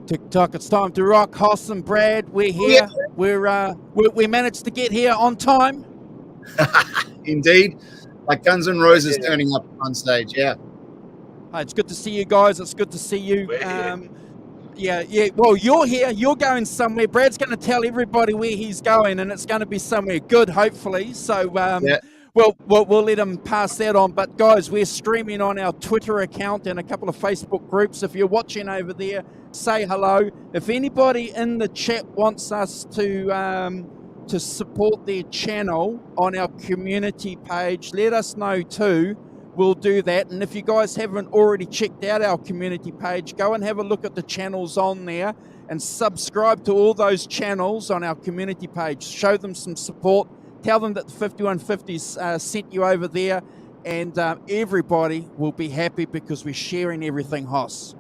TikTok, it's time to rock. Hoss and Brad, we're Yeah. here. We managed to get here on time. Indeed. Like Guns N' Roses turning up on stage. Yeah. Hey, it's good to see you guys. It's good to see you. We're here. Yeah. Well, you're here. You're going somewhere. Brad's going to tell everybody where he's going, and it's going to be somewhere good, hopefully. So, Yeah. we'll let him pass that on. But guys, we're streaming on our Twitter account and a couple of Facebook groups. If you're watching over there, say hello. If anybody in the chat wants us to support their channel on our community page, let us know too. We'll do that. And if you guys haven't already checked out our community page, go and have a look at the channels on there and subscribe to all those channels on our community page. Show them some support. Tell them that the 5150s sent you over there, and everybody will be happy because we're sharing everything, Hoss.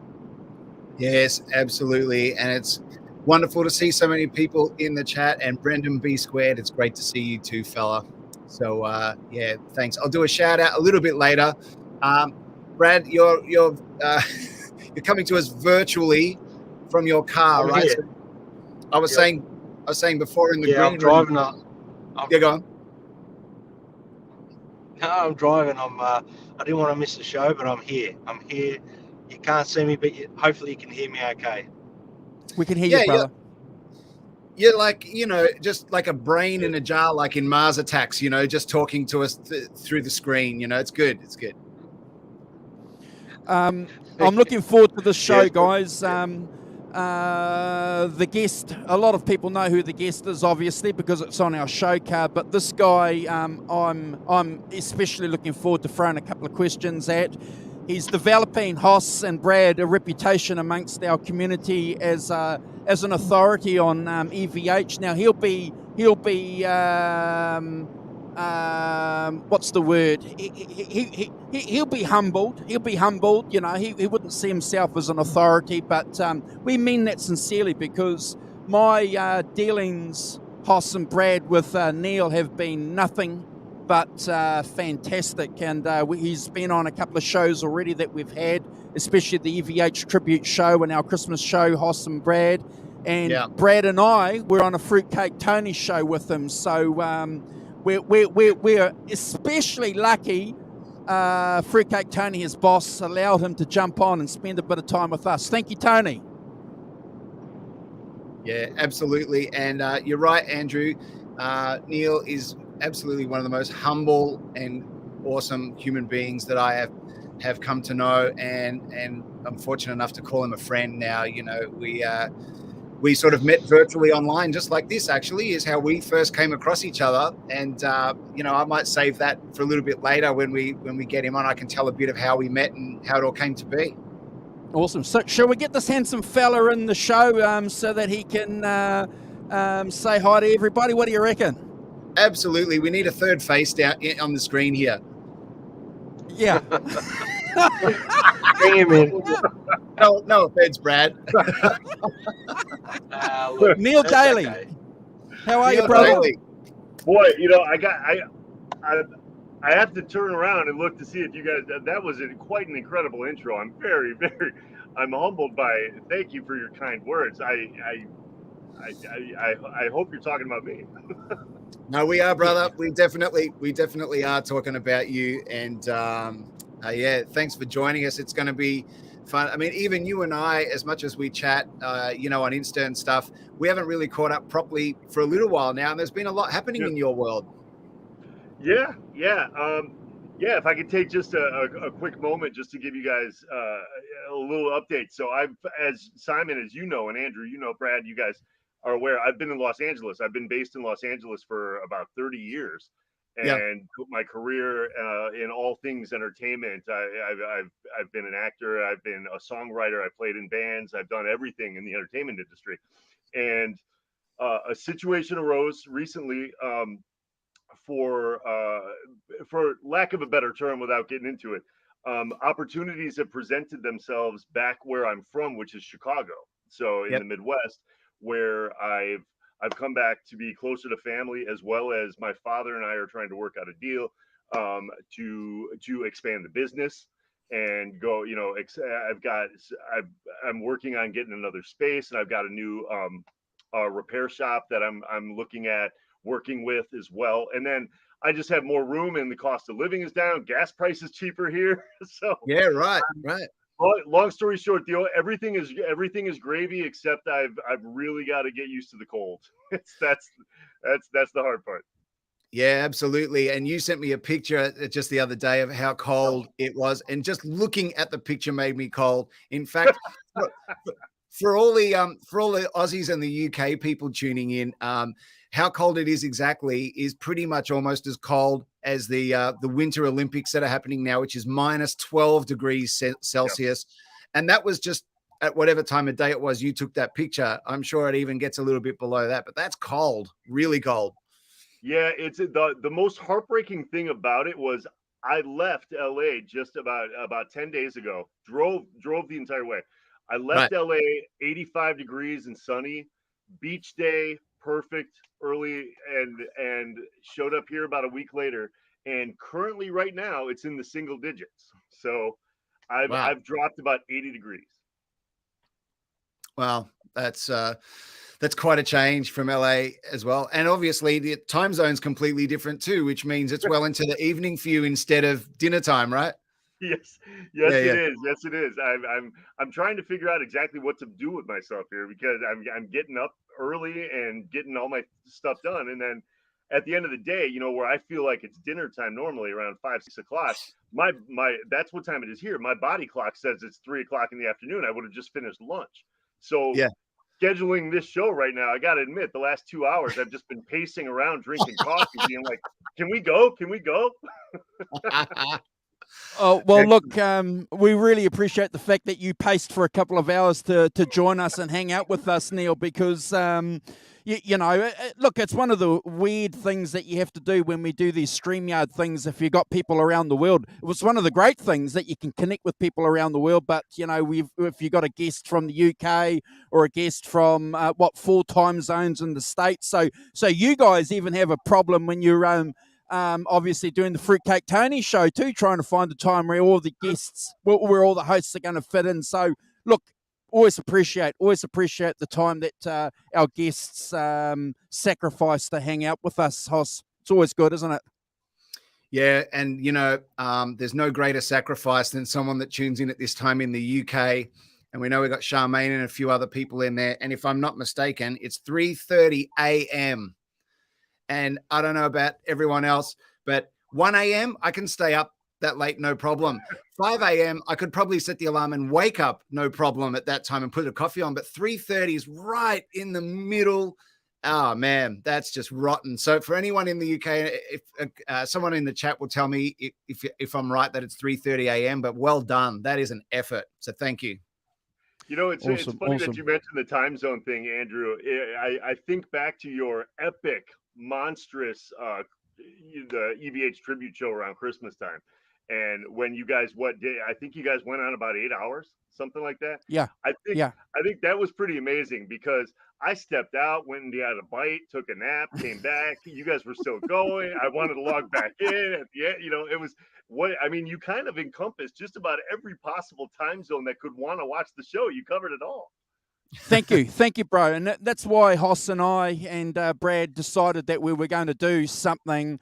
Yes, absolutely. And it's wonderful to see so many people in the chat. And Brendan B Squared, it's great to see you too, fella. So yeah, thanks. I'll do a shout out a little bit later. Brad, you're coming to us virtually from your car, right? So I was saying before in the green I'm driving room. Yeah, go on. No, I'm driving. I didn't want to miss the show, but I'm here. You can't see me, but hopefully you can hear me okay. We can hear you, brother. You're like, just like a brain in a jar, like in Mars Attacks, just talking to us through the screen. It's good. It's good. I'm looking forward to this show, guys. The guest, a lot of people know who the guest is, obviously, because it's on our show card. But this guy, I'm especially looking forward to throwing a couple of questions at. He's developing, Hoss and Brad, a reputation amongst our community as an authority on EVH. Now he'll be what's the word? He'll be humbled. He'll be humbled. He wouldn't see himself as an authority, but we mean that sincerely, because my dealings, Hoss and Brad, with Neil have been nothing but fantastic, and he's been on a couple of shows already that we've had, especially the EVH tribute show and our Christmas show, Hoss and Brad. And Brad and I were on a Fruitcake Tony show with him, so we're especially lucky. Fruitcake Tony, his boss, allowed him to jump on and spend a bit of time with us. Thank you, Tony. Yeah, absolutely. And you're right, Andrew. Neil is absolutely one of the most humble and awesome human beings that I have come to know, and I'm fortunate enough to call him a friend now. We sort of met virtually online, just like this actually is how we first came across each other. And I might save that for a little bit later when we get him on. I can tell a bit of how we met and how it all came to be. Awesome. So shall we get this handsome fella in the show so that he can say hi to everybody? What do you reckon? Absolutely. We need a third face down on the screen here. Yeah. Bring him in. No offense, Brad. Look, Neil Daly. Okay. How are Neil you, brother? Daly. Boy, I have to turn around and look to see if you guys. That was quite an incredible intro. I'm I'm humbled by it. Thank you for your kind words. I hope you're talking about me. No, we are, brother. We definitely are talking about you. And thanks for joining us. It's going to be fun. I mean, even you and I, as much as we chat, on Insta and stuff, we haven't really caught up properly for a little while now. And there's been a lot happening in your world. Yeah. If I could take just a quick moment just to give you guys a little update. So as Simon, as you know, and Andrew, Brad, you guys are aware, I've been in Los Angeles. I've been based in Los Angeles for about 30 years, and my career in all things entertainment. I've been an actor. I've been a songwriter. I played in bands. I've done everything in the entertainment industry, and a situation arose recently. For lack of a better term, without getting into it, opportunities have presented themselves back where I'm from, which is Chicago. So in the Midwest, where I've come back to be closer to family, as well as my father and I are trying to work out a deal to expand the business. and go, I'm working on getting another space, and I've got a new repair shop that I'm looking at working with as well. And then I just have more room, and the cost of living is down. Gas price is cheaper here. So yeah, right. long story short, Theo, everything is gravy, except I've really got to get used to the cold. That's the hard part. Yeah, absolutely. And you sent me a picture just the other day of how cold it was, and just looking at the picture made me cold. In fact, for all the Aussies and the UK people tuning in, how cold it is exactly is pretty much almost as cold as the Winter Olympics that are happening now, which is minus 12 degrees Celsius. Yep. And that was just at whatever time of day it was you took that picture. I'm sure it even gets a little bit below that, but that's cold, really cold. Yeah, it's the most heartbreaking thing about it was I left LA just about 10 days ago. Drove the entire way. I left LA 85 degrees and sunny, beach day, perfect, early, and showed up here about a week later. And currently right now it's in the single digits. So I've dropped about 80 degrees. Wow, that's quite a change from LA as well. And obviously the time zone's completely different too, which means it's well into the evening for you instead of dinner time, right? Yes, it is. Yes, it is. I'm trying to figure out exactly what to do with myself here, because I'm getting up early and getting all my stuff done. And then at the end of the day, where I feel like it's dinner time normally around 5-6 o'clock, my that's what time it is here. My body clock says it's 3 o'clock in the afternoon. I would have just finished lunch. So scheduling this show right now, I got to admit, the last 2 hours, I've just been pacing around drinking coffee, being like, can we go? Can we go? Oh, well, look, we really appreciate the fact that you paced for a couple of hours to join us and hang out with us, Neil, because, look, it's one of the weird things that you have to do when we do these StreamYard things if you've got people around the world. It was one of the great things that you can connect with people around the world, but, if you got a guest from the UK or a guest from, 4 time zones in the States, so you guys even have a problem when you're obviously doing the Fruitcake Tony show too, trying to find a time where all the guests, where all the hosts are going to fit in. So look, always appreciate the time that our guests sacrifice to hang out with us, Hoss. It's always good, isn't it? Yeah, and there's no greater sacrifice than someone that tunes in at this time in the UK. And we know we've got Charmaine and a few other people in there. And if I'm not mistaken, it's 3:30 a.m. And I don't know about everyone else, but 1 a.m. I can stay up that late, no problem. 5 a.m. I could probably set the alarm and wake up, no problem at that time, and put a coffee on. But 3:30 is right in the middle. Oh man, that's just rotten. So for anyone in the UK, if someone in the chat will tell me if I'm right that it's 3:30 a.m. But well done, that is an effort. So thank you. It's funny that you mentioned the time zone thing, Andrew. I think back to your epic, monstrous the EVH tribute show around Christmas time, and when you guys I think you guys went on about 8 hours, something like that. I think that was pretty amazing, because I stepped out, went and had a bite, took a nap, came back, you guys were still going. I wanted to log back in at the end. It was you kind of encompassed just about every possible time zone that could want to watch the show. You covered it all. Thank you, bro. And that's why Hoss and I and Brad decided that we were going to do something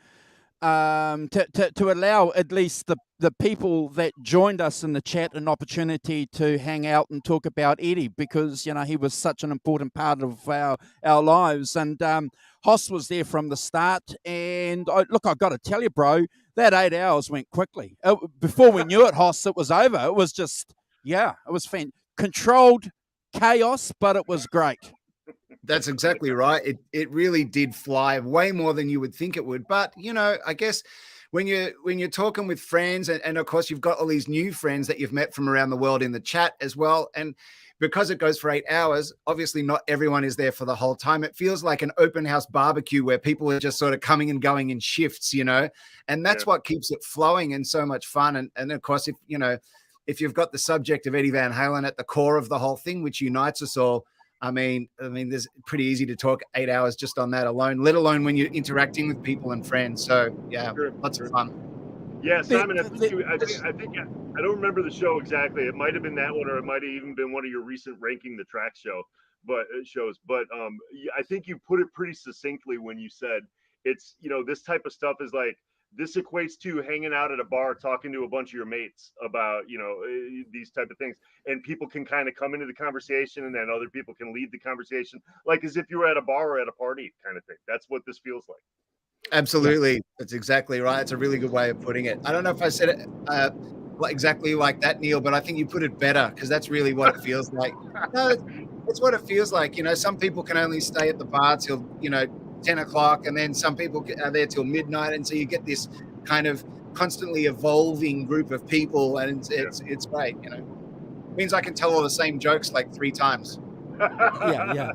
to allow at least the people that joined us in the chat an opportunity to hang out and talk about Eddie, because he was such an important part of our lives. And Hoss was there from the start. And I got to tell you, bro, that 8 hours went quickly. Before we knew it, Hoss, it was over. It was just, it was controlled chaos, but it was great. That's exactly right. It really did fly way more than you would think it would. But I guess when you're talking with friends, and of course you've got all these new friends that you've met from around the world in the chat as well, and because it goes for 8 hours, obviously not everyone is there for the whole time. It feels like an open house barbecue where people are just sort of coming and going in shifts, and that's what keeps it flowing and so much fun. And of course, if you've got the subject of Eddie Van Halen at the core of the whole thing, which unites us all, I mean, there's pretty easy to talk 8 hours just on that alone, let alone when you're interacting with people and friends. So yeah, lots of fun. Yeah, Simon, I The- think I don't remember the show exactly. It might have been that one, or it might have even been one of your recent ranking the track shows. But I think you put it pretty succinctly when you said it's this type of stuff is like this equates to hanging out at a bar talking to a bunch of your mates about these type of things, and people can kind of come into the conversation, and then other people can lead the conversation, like as if you were at a bar or at a party kind of thing. That's what this feels like. Absolutely. Yeah. That's exactly right. It's a really good way of putting it. I don't know if I said it exactly like that, Neil, but I think you put it better, because that's really what it feels like. No, it's what it feels like. Some people can only stay at the bar till, 10 o'clock, and then some people are there till midnight. And so you get this kind of constantly evolving group of people, and it's great. It means I can tell all the same jokes like 3 times. Yeah.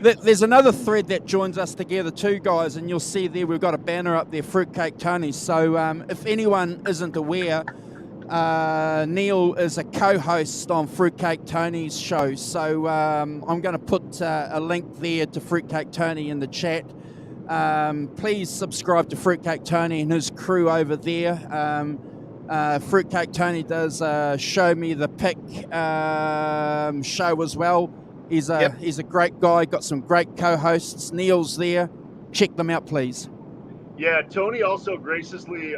There's another thread that joins us together too, guys, and you'll see there we've got a banner up there, Fruitcake Tony. So if anyone isn't aware, Neil is a co-host on Fruitcake Tony's show. So I'm going to put a link there to Fruitcake Tony in the chat. Please subscribe to Fruitcake Tony and his crew over there. Fruitcake Tony does Show Me the Pick show as well. He's a great guy, got some great co-hosts. Neil's there. Check them out, please. Yeah, Tony also graciously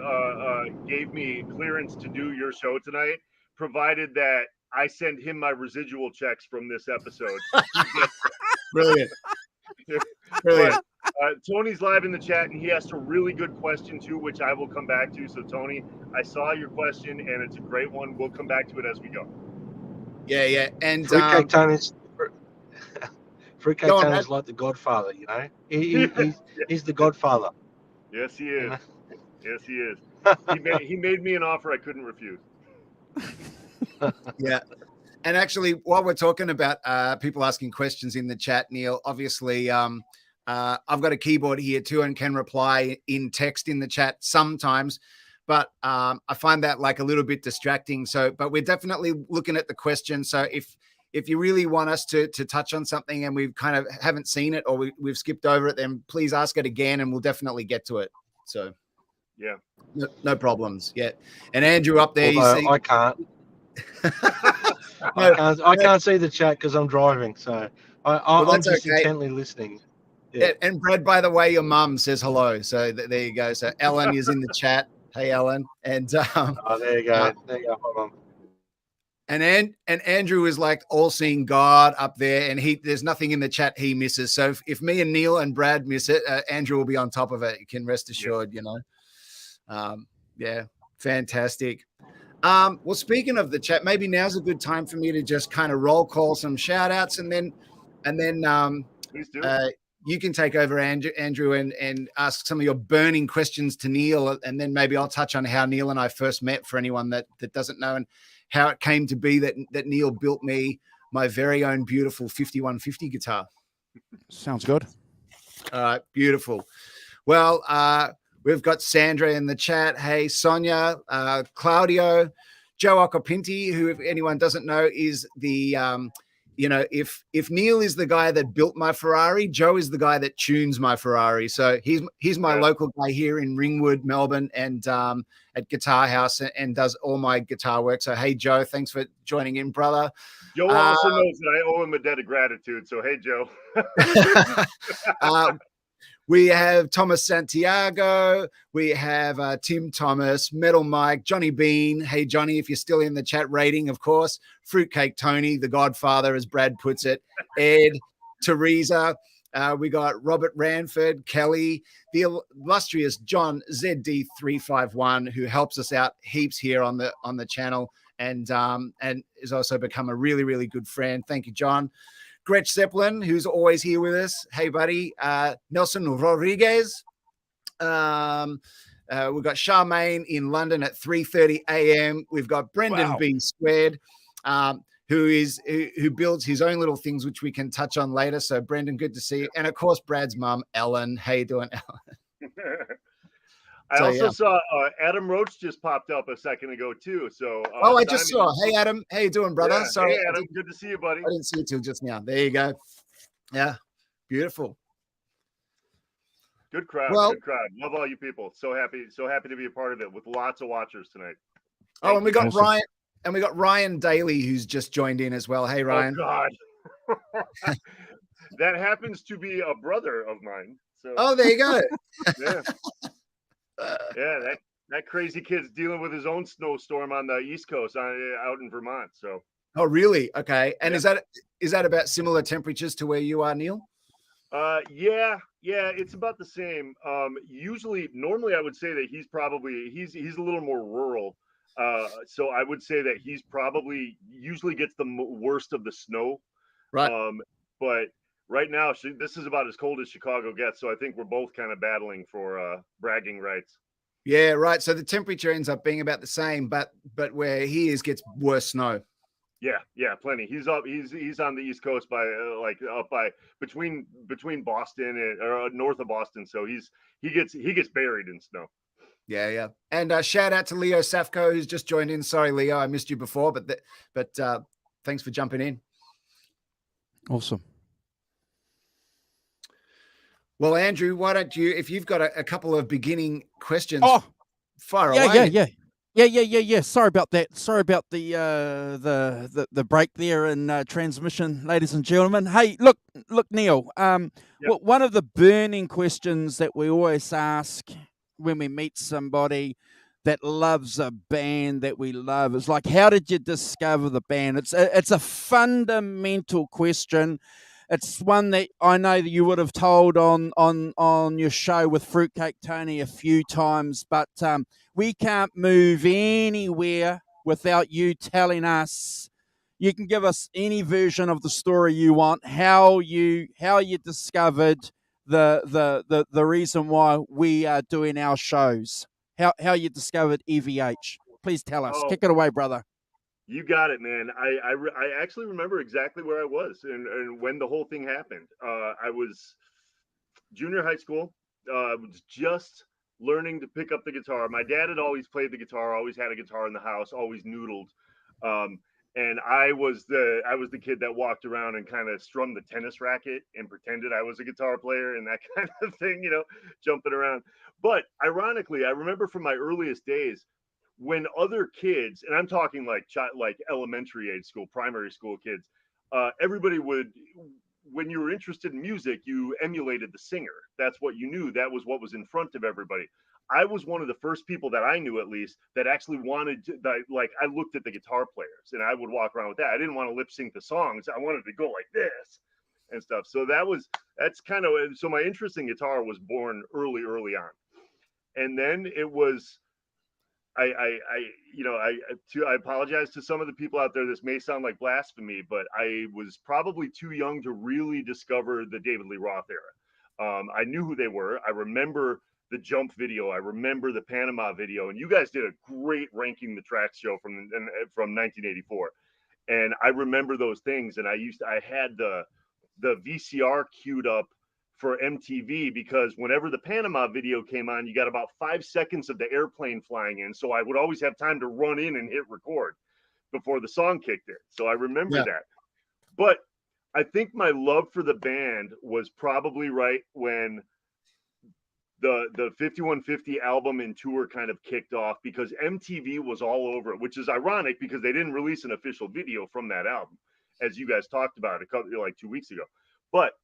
gave me clearance to do your show tonight, provided that I send him my residual checks from this episode. Brilliant. Brilliant. But, Tony's live in the chat, and he asked a really good question too, which I will come back to. So Tony, I saw your question, and it's a great one. We'll come back to it as we go. Yeah. And Fruitcake Tony's like the Godfather, he's the Godfather. Yes, he is. Yes, he is. He made me an offer I couldn't refuse. Yeah. And actually, while we're talking about people asking questions in the chat, Neil, obviously, I've got a keyboard here too and can reply in text in the chat sometimes, but I find that like a little bit distracting. So, but we're definitely looking at the question. So if you really want us to touch on something and we've kind of haven't seen it, or we've skipped over it, then please ask it again and we'll definitely get to it. So, yeah, no problems. Yeah. And Andrew up there, I can't. I can't see the chat because I'm driving, so I'm just intently listening. Yeah. And Brad, by the way, your mum says hello. So there you go. So Ellen is in the chat. Hey, Ellen. And there you go. There you go. Hold on. And Andrew is like all-seeing God up there, and there's nothing in the chat he misses. So if me and Neil and Brad miss it, Andrew will be on top of it. You can rest assured, Yeah, fantastic. Well, speaking of the chat, maybe now's a good time for me to just kind of roll call some shout outs, and then please do. You can take over, Andrew, and ask some of your burning questions to Neil, and then maybe I'll touch on how Neil and I first met for anyone that doesn't know, and how it came to be that Neil built me my very own beautiful 5150 guitar. Sounds good. All right, beautiful. Well, we've got Sandra in the chat. Hey, Sonia, Claudio, Joe Ocopinti, who, if anyone doesn't know, is the if Neil is the guy that built my Ferrari, Joe is the guy that tunes my Ferrari. So he's my local guy here in Ringwood, Melbourne, and at Guitar House, and does all my guitar work. So hey, Joe, thanks for joining in, brother. Joe also knows that I owe him a debt of gratitude. So hey, Joe. We have Thomas Santiago. We have Tim Thomas, Metal Mike, Johnny Bean. Hey, Johnny, if you're still in the chat, rating, of course. Fruitcake Tony, the Godfather, as Brad puts it. Ed, Teresa. We got Robert Ranford, Kelly, the illustrious John ZD351, who helps us out heaps here on the channel, and has also become a really, really good friend. Thank you, John. Gretch Zeppelin, who's always here with us. Hey, buddy. Nelson Rodriguez. We've got Charmaine in London at 3:30 a.m. We've got Brendan B. Squared, who builds his own little things, which we can touch on later. So, Brendan, good to see you. And, of course, Brad's mum, Ellen. How you doing, Ellen? I also saw Adam Roach just popped up a second ago too. So I just saw. Hey, Adam, how you doing, brother? Yeah, Sorry, hey, Adam, good to see you, buddy. I didn't see you till just now. There you go. Yeah, beautiful. Good crowd. Well, Good crowd. Love all you people. So happy to be a part of it with lots of watchers tonight. Oh, and we got Awesome. Ryan, and we got Ryan Daly, who's just joined in as well. Hey, Ryan. Oh God. That happens to be a brother of mine. So Oh, there you go. yeah. Yeah, that crazy kid's dealing with his own snowstorm on the East Coast out in Vermont. So Oh, really? Okay. And yeah. is that about similar temperatures to where you are, Neil? Yeah, it's about the same. Normally I would say that he's a little more rural. So I would say that he's probably usually gets the worst of the snow. Right. But right now, this is about as cold as Chicago gets. So I think we're both kind of battling for bragging rights. Yeah, right. So the temperature ends up being about the same, but where he is gets worse snow. Yeah, plenty. He's on the East Coast by up by between Boston or north of Boston. So he gets buried in snow. Yeah. And shout out to Leo Safko, who's just joined in. Sorry, Leo, I missed you before, but thanks for jumping in. Awesome. Well, Andrew, why don't you, if you've got a couple of beginning questions, fire yeah, away. Yeah. Sorry about that. Sorry about the break there in transmission, ladies and gentlemen. Hey, look, Neil. One of the burning questions that we always ask when we meet somebody that loves a band that we love is like, how did you discover the band? It's a fundamental question. It's one that I know that you would have told on your show with Fruitcake Tony a few times, but we can't move anywhere without you telling us. You can give us any version of the story you want, how you discovered the reason why we are doing our shows, how you discovered EVH. Please tell us. Kick it away, brother. You got it, man. I actually remember exactly where I was and when the whole thing happened. I was junior high school. I was just learning to pick up the guitar. My dad had always played the guitar, always had a guitar in the house, always noodled. And I was the kid that walked around and kind of strummed the tennis racket and pretended I was a guitar player and that kind of thing, jumping around. But ironically, I remember from my earliest days when other kids, and I'm talking like elementary age school, primary school kids, everybody would, when you were interested in music, you emulated the singer. That's what you knew. That was what was in front of everybody. I was one of the first people that I knew, at least, that actually wanted to, I looked at the guitar players and I would walk around with that. I didn't want to lip sync the songs. I wanted to go like this and stuff. So that's kind of, so my interest in guitar was born early on. And then it was, I apologize to some of the people out there. This may sound like blasphemy, but I was probably too young to really discover the David Lee Roth era. I knew who they were. I remember the Jump video. I remember the Panama video, and you guys did a great ranking the tracks show from 1984. And I remember those things. And I had the VCR queued up for MTV because whenever the Panama video came on, you got about 5 seconds of the airplane flying in. So I would always have time to run in and hit record before the song kicked in. So I remember that. But I think my love for the band was probably right when the 5150 album and tour kind of kicked off, because MTV was all over it, which is ironic because they didn't release an official video from that album, as you guys talked about like 2 weeks ago. But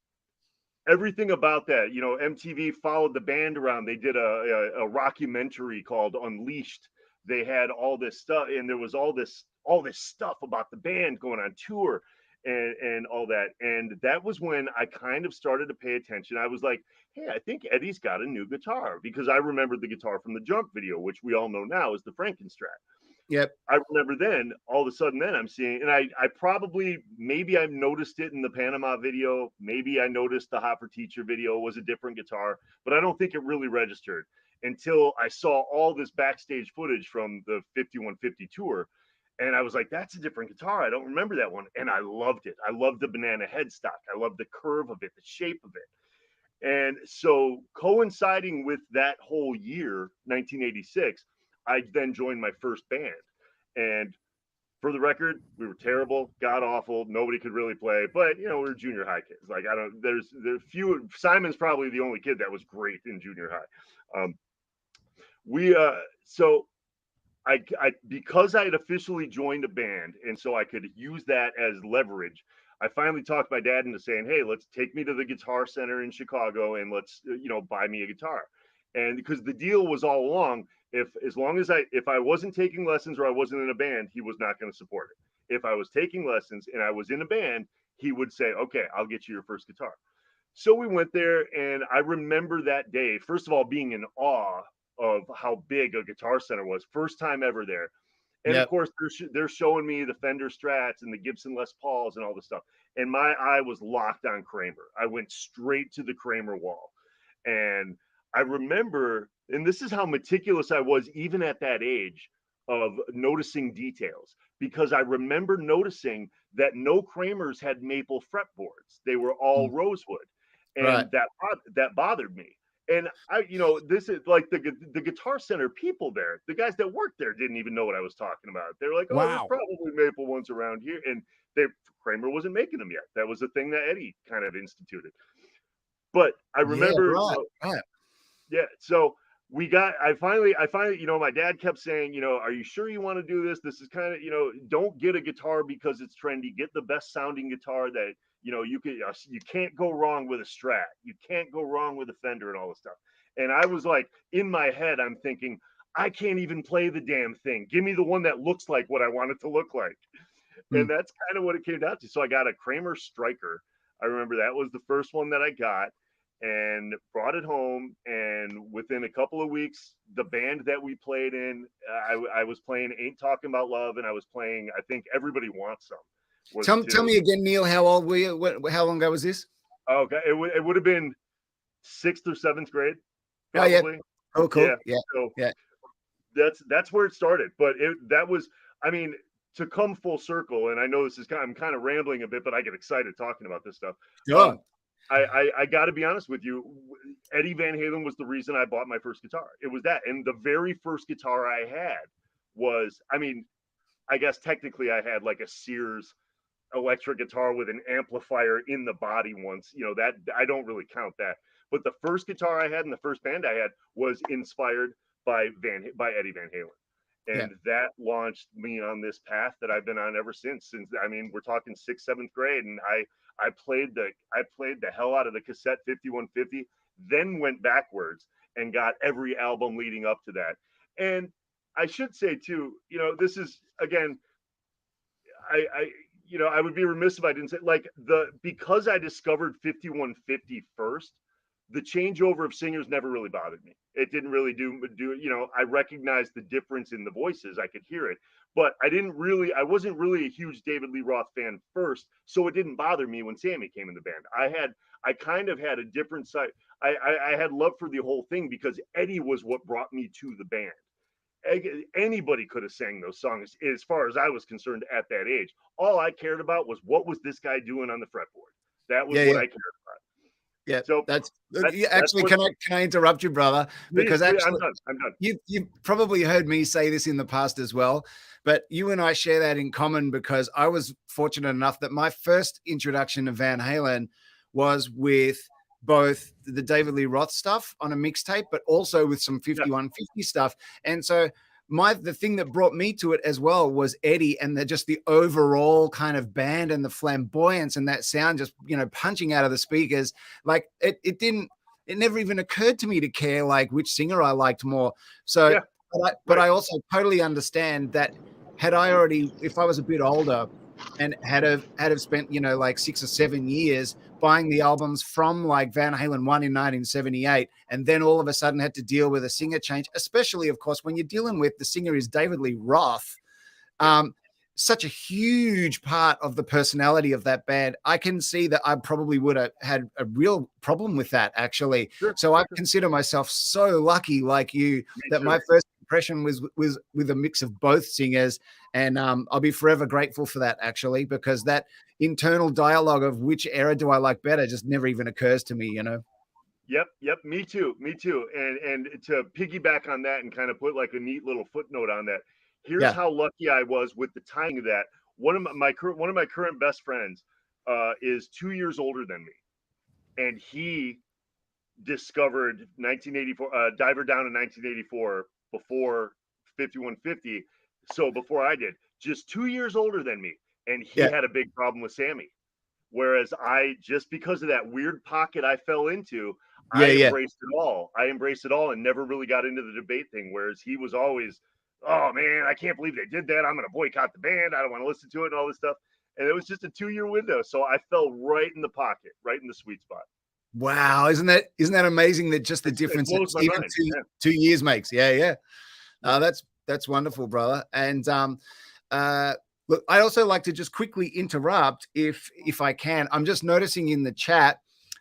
everything about that, MTV followed the band around. They did a rockumentary called Unleashed. They had all this stuff, and there was all this stuff about the band going on tour and all that. And that was when I kind of started to pay attention. I was like, hey, I think Eddie's got a new guitar, because I remembered the guitar from the Jump video, which we all know now is the Frankenstrat. Yep. I remember then, all of a sudden, then I'm seeing, and I probably, maybe I noticed it in the Panama video. Maybe I noticed the Hot for Teacher video was a different guitar, but I don't think it really registered until I saw all this backstage footage from the 5150 tour. And I was like, that's a different guitar. I don't remember that one. And I loved it. I loved the banana headstock. I loved the curve of it, the shape of it. And so coinciding with that whole year, 1986, I then joined my first band. And For the record, we were terrible, god awful. Nobody could really play, but we were junior high kids. Like there's few. Simon's probably the only kid that was great in junior high. So I because I had officially joined a band, and so I could use that as leverage. I finally talked my dad into saying, "Hey, let's take me to the Guitar Center in Chicago, and let's buy me a guitar." And because the deal was all along, if I wasn't taking lessons or I wasn't in a band, he was not going to support it. If I was taking lessons and I was in a band, he would say, "Okay, I'll get you your first guitar." So we went there, and I remember that day, first of all, being in awe of how big a Guitar Center was. First time ever there. And Yep. of course, they're showing me the Fender Strats and the Gibson Les Pauls and all this stuff. And my eye was locked on Kramer. I went straight to the Kramer wall. And I remember, and this is how meticulous I was even at that age, of noticing details, because I remember noticing that no Kramers had maple fretboards. They were all rosewood. And Right. that bothered me. And this is like the Guitar Center people there, the guys that worked there didn't even know what I was talking about. They were like, "Oh, there's Wow. probably maple ones around here," and Kramer wasn't making them yet. That was the thing that Eddie kind of instituted. But I remember, right. yeah. So I finally, my dad kept saying, "Are you sure you want to do this? This is kind of, don't get a guitar because it's trendy. Get the best sounding guitar that." You can't go wrong with a Strat. You can't go wrong with a Fender and all this stuff. And I was like, in my head, I'm thinking, I can't even play the damn thing. Give me the one that looks like what I want it to look like. And that's kind of what it came down to. So I got a Kramer Striker. I remember that was the first one that I got, and brought it home. And within a couple of weeks, the band that we played in, I was playing Ain't Talking About Love, and I was playing, I think, Everybody Wants Some. Tell me again, Neil, how old were you? How long ago was this? Okay, it would have been 6th or 7th grade, probably. Oh, yeah. Oh, cool. Yeah. So yeah. That's where it started. But that was, I mean, to come full circle, and I know I'm kind of rambling a bit, but I get excited talking about this stuff. Sure. I got to be honest with you. Eddie Van Halen was the reason I bought my first guitar. It was that. And the very first guitar I had was, I guess technically I had like a Sears electric guitar with an amplifier in the body once, that I don't really count that. But the first guitar I had and the first band I had was inspired by Eddie Van Halen. And that launched me on this path that I've been on ever since. We're talking 6th, 7th grade, and I played the hell out of the cassette 5150, then went backwards and got every album leading up to that. And I should say too, this is, again, I would be remiss if I didn't say, because I discovered 5150 first, the changeover of singers never really bothered me. It didn't really do, I recognized the difference in the voices. I could hear it, but I wasn't really a huge David Lee Roth fan first. So it didn't bother me when Sammy came in the band. I kind of had a different side. I had love for the whole thing because Eddie was what brought me to the band. Anybody could have sang those songs as far as I was concerned at that age. All I cared about was what was this guy doing on the fretboard. That was what I cared about. Yeah, so that's actually, can I interrupt you, brother? Because actually, I'm done. You've probably heard me say this in the past as well, but you and I share that in common because I was fortunate enough that my first introduction to Van Halen was with both the David Lee Roth stuff on a mixtape, but also with some 5150 stuff. And so the thing that brought me to it as well was Eddie and just the overall kind of band and the flamboyance and that sound just, punching out of the speakers. Like it never even occurred to me to care like which singer I liked more. So, but I also totally understand that if I was a bit older and had spent, like 6 or 7 years buying the albums from like Van Halen 1 in 1978, and then all of a sudden had to deal with a singer change, especially, of course, when you're dealing with the singer is David Lee Roth, such a huge part of the personality of that band. I can see that I probably would have had a real problem with that, actually. So I consider myself so lucky, like you, that my first impression was with a mix of both singers. And I'll be forever grateful for that, actually, because that internal dialogue of which era do I like better just never even occurs to me, Yep. Me too. And to piggyback on that and kind of put like a neat little footnote on that, Here's how lucky I was with the timing of that. One of my current best friends is 2 years older than me, and he discovered 1984 Diver Down in 1984 before 5150, so before I did, just 2 years older than me, and he had a big problem with Sammy, whereas I, just because of that weird pocket I fell into, I embraced it all and never really got into the debate thing, whereas he was always, oh man, I can't believe they did that, I'm going to boycott the band, I don't want to listen to it and all this stuff. And it was just a 2-year window, so I fell right in the pocket, right in the sweet spot. Wow, isn't that amazing that just the difference that even 2 years makes? That's wonderful, brother. And look, I also like to just quickly interrupt if I can. I'm just noticing in the chat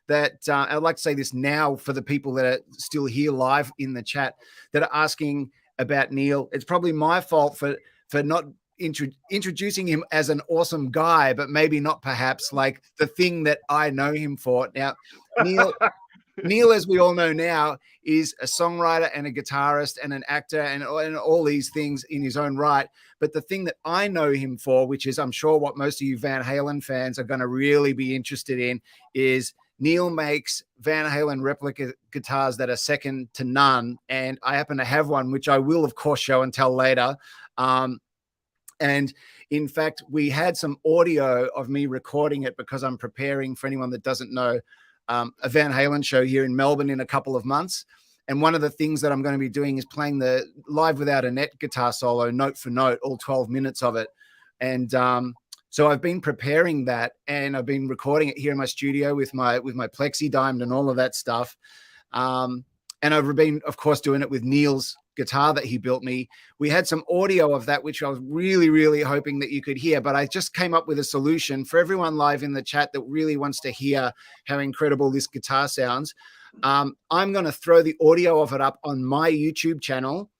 that I'd like to say this now for the people that are still here live in the chat that are asking about Neil. It's probably my fault for not introducing him as an awesome guy, but maybe not perhaps like the thing that I know him for. Now, Neil, as we all know now, is a songwriter and a guitarist and an actor and all these things in his own right. But the thing that I know him for, which is I'm sure what most of you Van Halen fans are going to really be interested in, is Neil makes Van Halen replica guitars that are second to none. And I happen to have one, which I will, of course, show and tell later. And in fact, we had some audio of me recording it because I'm preparing, for anyone that doesn't know, a Van Halen show here in Melbourne in a couple of months. And one of the things that I'm going to be doing is playing the Live Without Annette guitar solo, note for note, all 12 minutes of it. And so I've been preparing that, and I've been recording it here in my studio with my Plexi Diamond and all of that stuff. And I've been, of course, doing it with Neil's guitar that he built me. We had some audio of that, which I was really, really hoping that you could hear, but I just came up with a solution for everyone live in the chat that really wants to hear how incredible this guitar sounds. I'm going to throw the audio of it up on my YouTube channel,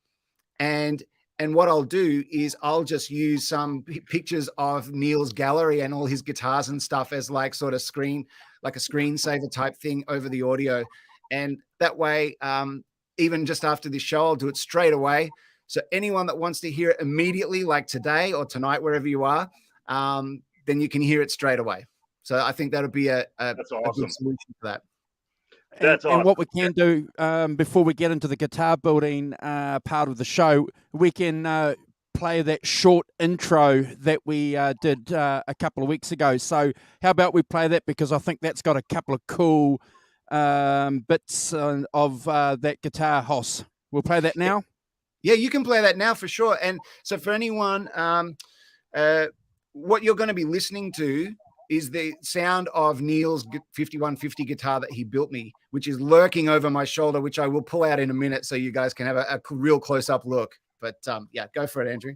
and what I'll do is I'll just use some pictures of Neil's gallery and all his guitars and stuff as like sort of like a screensaver type thing over the audio. And that way, even just after this show, I'll do it straight away. So anyone that wants to hear it immediately, like today or tonight, wherever you are, then you can hear it straight away. So I think that'll be a good solution for that. And what we can do before we get into the guitar building part of the show, we can play that short intro that we did a couple of weeks ago. So how about we play that, because I think that's got a couple of cool bits of that guitar, Hoss. We'll play that now. Yeah, you can play that now for sure. And so for anyone, what you're going to be listening to is the sound of Neil's 5150 guitar that he built me, which is lurking over my shoulder, which I will pull out in a minute so you guys can have a real close-up look. But yeah, go for it, Andrew.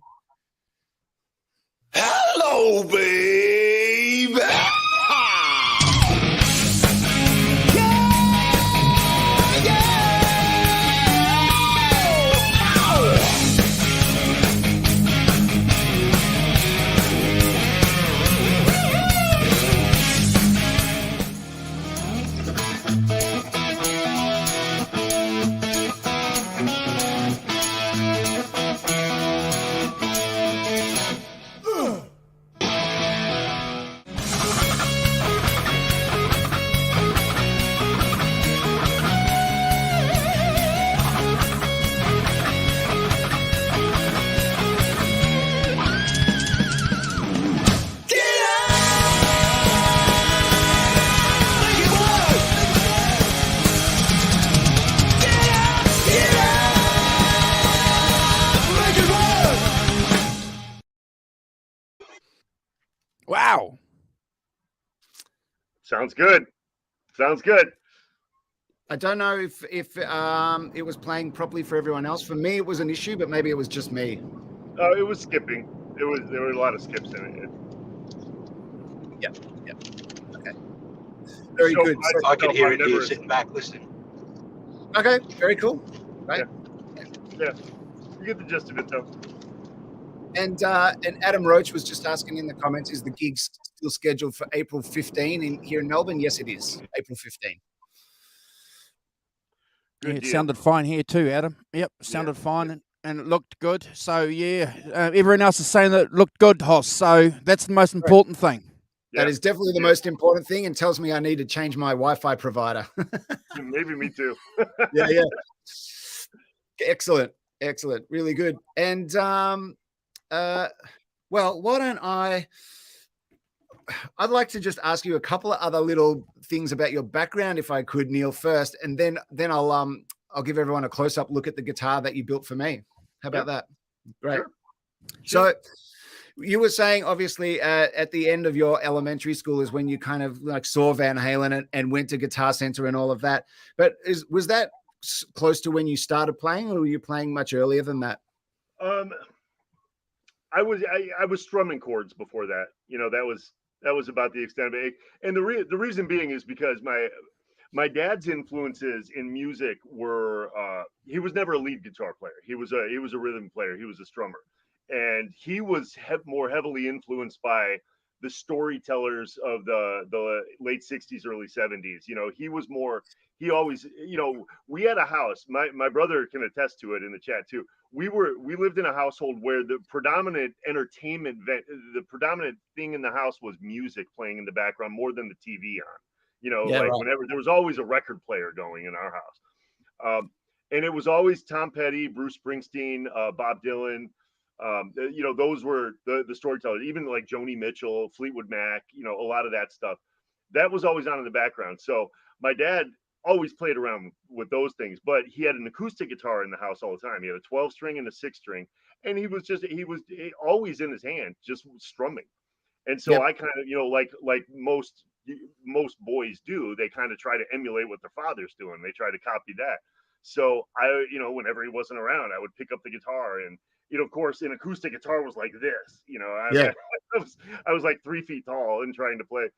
Hello, babe. Wow. Sounds good. Sounds good. I don't know if it was playing properly for everyone else. For me, it was an issue, but maybe it was just me. It was skipping. There were a lot of skips in it. Yeah. Okay. Very good. I can hear it here, sitting back listening. Okay, very cool. Right. Yeah. You get the gist of it, though. And Adam Roach was just asking in the comments, is the gig still scheduled for April 15 here in Melbourne? Yes, it is. April 15. Yeah, it sounded fine here too, Adam. Yep, sounded fine. and it looked good. So yeah, everyone else is saying that it looked good, Hoss. So that's the most important thing. That is definitely the most important thing, and tells me I need to change my Wi-Fi provider. Maybe me too. Yeah. Excellent. Really good. And well, why don't I'd like to just ask you a couple of other little things about your background, if I could, Neil, first, and then I'll give everyone a close-up look at the guitar that you built for me. How about that? Great. Sure. So you were saying, obviously, at the end of your elementary school is when you kind of like saw Van Halen and went to Guitar Center and all of that. But was that close to when you started playing, or were you playing much earlier than that? I was strumming chords before that. That was about the extent of it. And the reason being is because my dad's influences in music were he was never a lead guitar player. He was a rhythm player. He was a strummer, and he was more heavily influenced by the storytellers of the late 60s, early 70s. He was more. He always, we had a house. My brother can attest to it in the chat too. We lived in a household where the predominant the predominant thing in the house was music playing in the background more than the TV on. Whenever there was always a record player going in our house. And it was always Tom Petty, Bruce Springsteen, Bob Dylan. Those were the storytellers, even like Joni Mitchell, Fleetwood Mac, a lot of that stuff. That was always on in the background. So my dad always played around with those things, but he had an acoustic guitar in the house all the time. He had a 12-string and a 6-string, and he was always in his hand, just strumming. And so I kind of, like most boys do, they kind of try to emulate what their father's doing. They try to copy that. So I, whenever he wasn't around, I would pick up the guitar, and of course, an acoustic guitar was like this. I was like 3 feet tall and trying to play.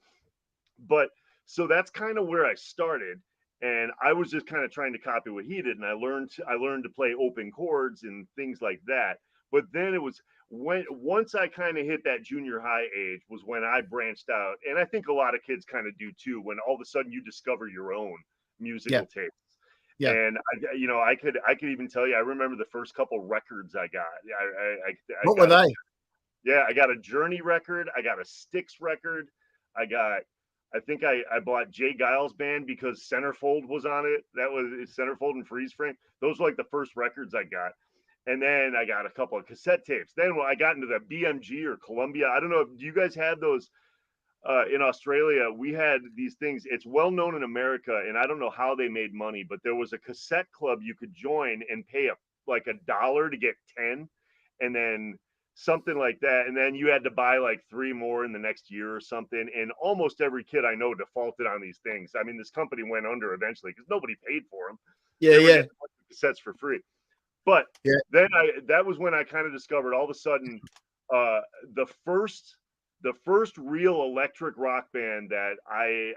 But so that's kind of where I started. And I was just kind of trying to copy what he did, and I learned to play open chords and things like that. But then it was once I kind of hit that junior high age was when I branched out, and I think a lot of kids kind of do too. When all of a sudden you discover your own musical tastes. Yeah. And I could even tell you, I remember the first couple records I got. What were they? Yeah, I got a Journey record. I got a Styx record. I think I bought Jay Giles' band because Centerfold was on it. That was Centerfold and Freeze Frame. Those were like the first records I got. And then I got a couple of cassette tapes. Then when I got into the BMG or Columbia, I don't know, do you guys have those in Australia? We had these things. It's well known in America, and I don't know how they made money, but there was a cassette club you could join and pay like $1 to get 10, and then something like that, and then you had to buy like 3 more in the next year or something. And almost every kid I know defaulted on these things. I mean, this company went under eventually because nobody paid for them. They cassettes for free. But then that was when I kind of discovered all of a sudden the first real electric rock band that I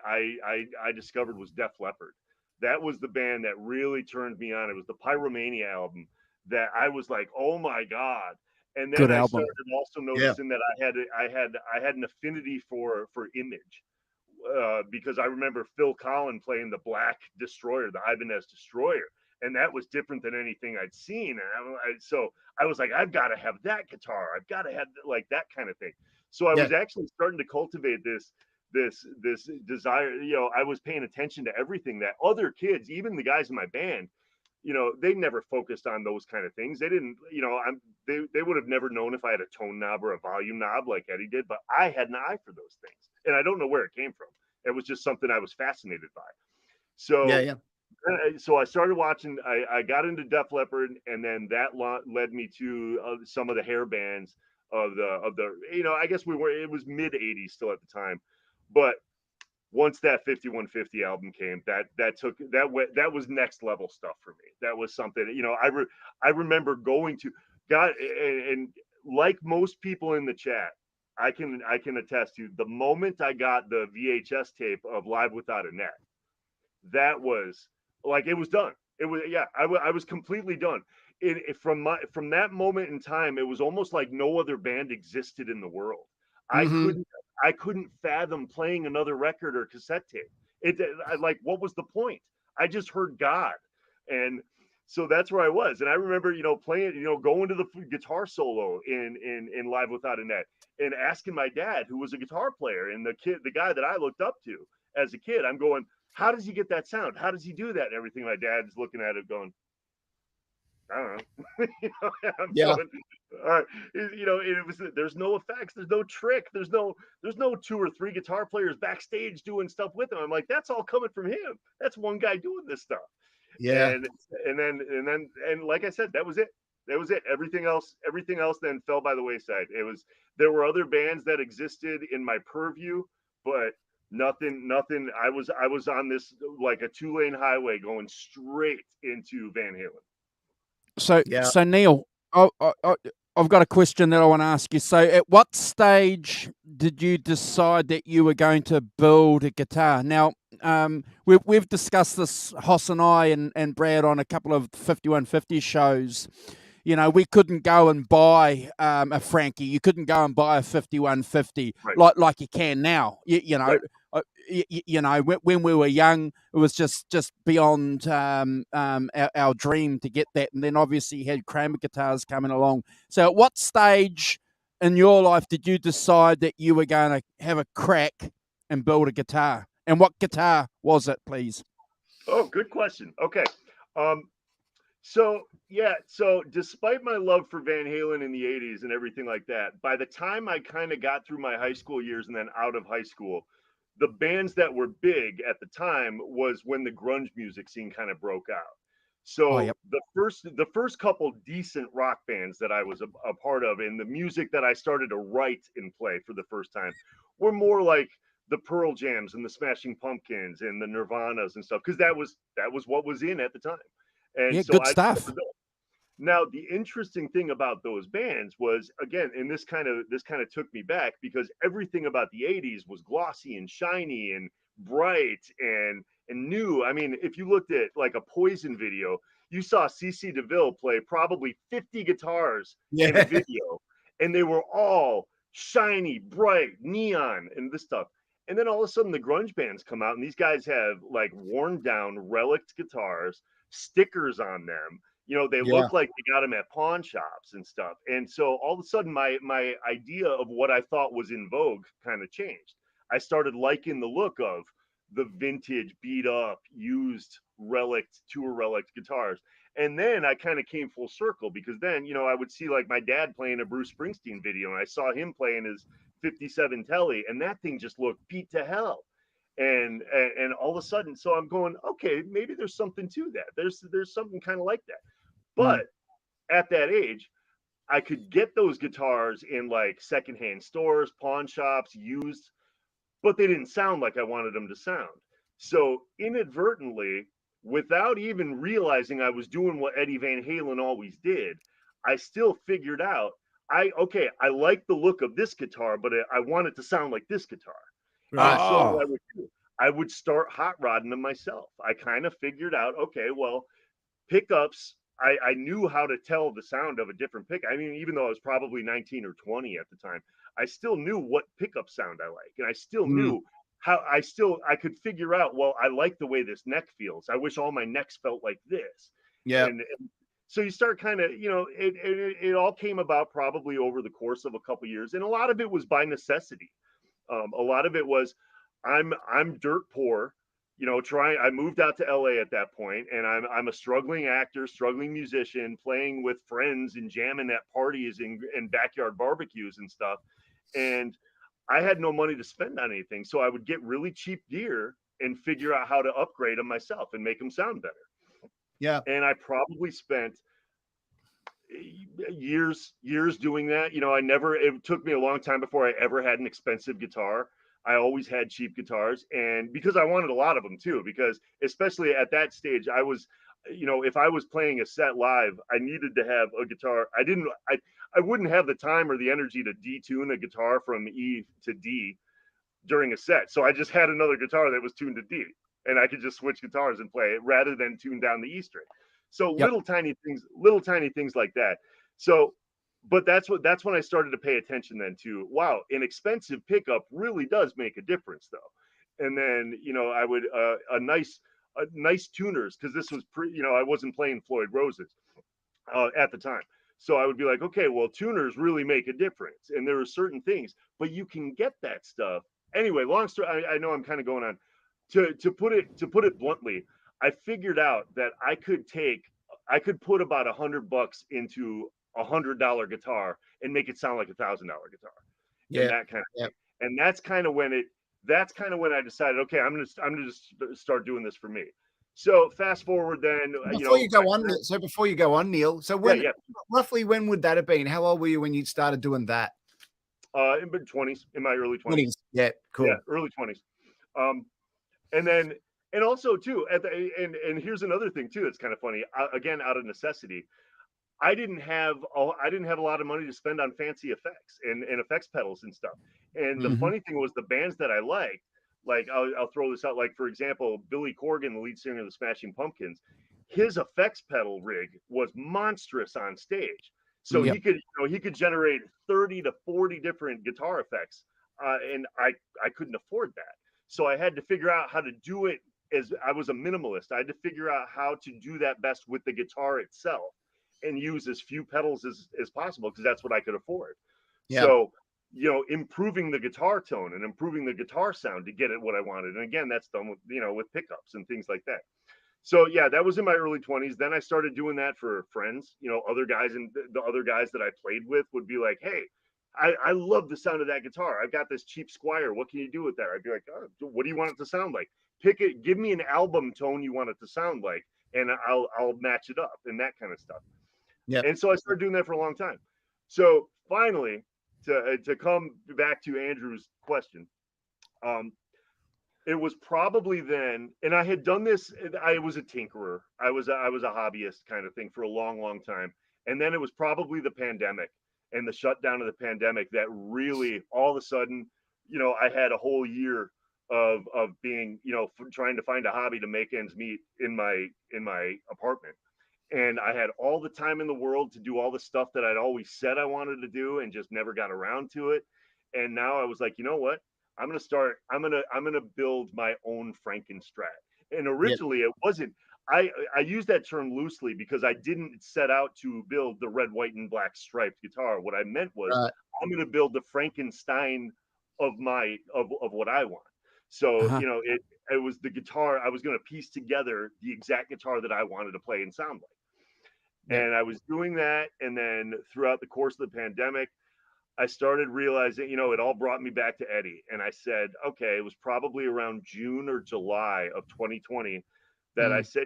discovered was Def Leppard. That was the band that really turned me on. It was the Pyromania album that I was like, oh my God. And then I started also noticing that I had an affinity for Image because I remember Phil Collin playing the Black Destroyer, the Ibanez Destroyer, and that was different than anything I'd seen. And so I was like, I've got to have that guitar. I've got to have like that kind of thing. So I was actually starting to cultivate this desire. I was paying attention to everything that other kids, even the guys in my band, they never focused on those kind of things. They didn't, they would have never known if I had a tone knob or a volume knob like Eddie did, but I had an eye for those things. And I don't know where it came from. It was just something I was fascinated by. So, so I started watching, I got into Def Leppard, and then that led me to some of the hair bands of the, I guess it was mid 80s still at the time. But once that 5150 album came, that was next level stuff for me. That was something, I remember going to God, and like most people in the chat, I can attest to the moment I got the VHS tape of Live Without Annette, that was like, it was done. It was, I was completely done. From that moment in time, it was almost like no other band existed in the world. I couldn't fathom playing another record or cassette tape. Like, what was the point? I just heard God. And So that's where I was. And I remember, playing, going to the guitar solo in Live Without Annette and asking my dad, who was a guitar player and the guy that I looked up to as a kid, I'm going, how does he get that sound? How does he do that? And everything. My dad's looking at it going, I don't know. I'm going, all right. It was, there's no effects, there's no trick, there's no 2 or 3 guitar players backstage doing stuff with him. I'm like, that's all coming from him. That's one guy doing this stuff. Yeah. And like I said, that was it. That was it. Everything else then fell by the wayside. There were other bands that existed in my purview, but nothing. I was on this like a 2-lane highway going straight into Van Halen. So Neil, I've got a question that I want to ask you. So at what stage did you decide that you were going to build a guitar? Now, we've discussed this, Hoss and I and Brad, on a couple of 5150 shows. We couldn't go and buy a Frankie. You couldn't go and buy a 5150 right. like you can now. Right. When we were young, it was just beyond our dream to get that. And then obviously you had Kramer guitars coming along. So at what stage in your life did you decide that you were going to have a crack and build a guitar? And what guitar was it, please? Oh, good question. Okay. So despite my love for Van Halen in the 80s and everything like that, by the time I kind of got through my high school years and then out of high school, the bands that were big at the time was when the grunge music scene kind of broke out. So the first couple decent rock bands that I was a part of, and the music that I started to write and play for the first time, were more like the Pearl Jams and the Smashing Pumpkins and the Nirvanas and stuff, because that was what was in at the time. And so good stuff. Now, the interesting thing about those bands was, again, and this kind of took me back, because everything about the 80s was glossy and shiny and bright and new. I mean, if you looked at like a Poison video, you saw CC DeVille play probably 50 guitars in a video, and they were all shiny, bright, neon, and this stuff. And then all of a sudden the grunge bands come out, and these guys have like worn down relict guitars, stickers on them. They look like they got them at pawn shops and stuff. And so all of a sudden my idea of what I thought was in vogue kind of changed. I started liking the look of the vintage, beat up, used tour relic guitars. And then I kind of came full circle, because then, I would see like my dad playing a Bruce Springsteen video, and I saw him playing his 57 Telly, and that thing just looked beat to hell. And all of a sudden, so I'm going, okay, maybe there's something to that. There's something kind of like that. But at that age, I could get those guitars in like secondhand stores, pawn shops, used, but they didn't sound like I wanted them to sound. So inadvertently, without even realizing I was doing what Eddie Van Halen always did, I still figured out, I like the look of this guitar, but I want it to sound like this guitar. Right. So what I would do, I would start hot rodding them myself. I kind of figured out, okay, well, pickups, I knew how to tell the sound of a different pick. I mean, even though I was probably 19 or 20 at the time, I still knew what pickup sound I like. And I still knew how I could figure out, well, I like the way this neck feels. I wish all my necks felt like this. Yeah. And so you start kind of, it all came about probably over the course of a couple of years. And a lot of it was by necessity. A lot of it was, I'm dirt poor. I moved out to LA at that point, and I'm a struggling actor, struggling musician, playing with friends and jamming at parties and backyard barbecues and stuff. And I had no money to spend on anything. So I would get really cheap gear and figure out how to upgrade them myself and make them sound better. Yeah. And I probably spent years doing that. It took me a long time before I ever had an expensive guitar. I always had cheap guitars, and because I wanted a lot of them too, because especially at that stage, I was, if I was playing a set live, I needed to have a guitar. I wouldn't have the time or the energy to detune a guitar from E to D during a set. So I just had another guitar that was tuned to D, and I could just switch guitars and play it rather than tune down the E string. So little tiny things like that. So, but that's when I started to pay attention then to, wow, an expensive pickup really does make a difference though. And then, I would, a nice nice tuners, because this was I wasn't playing Floyd Roses at the time. So I would be like, okay, well, tuners really make a difference, and there are certain things, but you can get that stuff anyway. Long story. I know I'm kind of going on. To put it bluntly, I figured out that I could put about $100 into $100 guitar and make it sound like $1,000 guitar, and that kind of thing. And that's kind of when I decided, okay, I'm gonna just start doing this for me. So fast forward then. Before you go on, Neil. So roughly when would that have been? How old were you when you started doing that? In my early 20s. Yeah, cool. Yeah, early 20s. And also too, and here's another thing too that's kind of funny. Again, out of necessity, I didn't have a lot of money to spend on fancy effects and effects pedals and stuff. And the funny thing was, the bands that I liked, like I'll throw this out, like for example, Billy Corgan, the lead singer of the Smashing Pumpkins, his effects pedal rig was monstrous on stage. So he could generate 30 to 40 different guitar effects, and I couldn't afford that. So I had to figure out how to do it. As I was a minimalist, I had to figure out how to do that best with the guitar itself and use as few pedals as possible, because that's what I could afford. Yeah. So, improving the guitar tone and improving the guitar sound to get it what I wanted. And again, that's done with, with pickups and things like that. So yeah, that was in my early 20s. Then I started doing that for friends, other guys, and the other guys that I played with would be like, hey, I love the sound of that guitar. I've got this cheap Squire. What can you do with that? I'd be like, oh, what do you want it to sound like? Pick it. Give me an album tone you want it to sound like, and I'll match it up and that kind of stuff. Yeah. And so I started doing that for a long time. So finally, to come back to Andrew's question, it was probably then, and I had done this. I was a tinkerer. I was a hobbyist kind of thing for a long, long time. And then it was probably the pandemic and the shutdown of the pandemic that really, all of a sudden, I had a whole year of being, trying to find a hobby to make ends meet in my apartment. And I had all the time in the world to do all the stuff that I'd always said I wanted to do and just never got around to it. And now I was like, you know what? I'm going to build my own Frankenstrat. And originally it wasn't, I use that term loosely because I didn't set out to build the red, white, and black striped guitar. What I meant was I'm going to build the Frankenstein of what I want. So, it was the guitar. I was going to piece together the exact guitar that I wanted to play and sound like. Yeah. And I was doing that. And then throughout the course of the pandemic, I started realizing, it all brought me back to Eddie. And I said, okay, it was probably around June or July of 2020 that I said,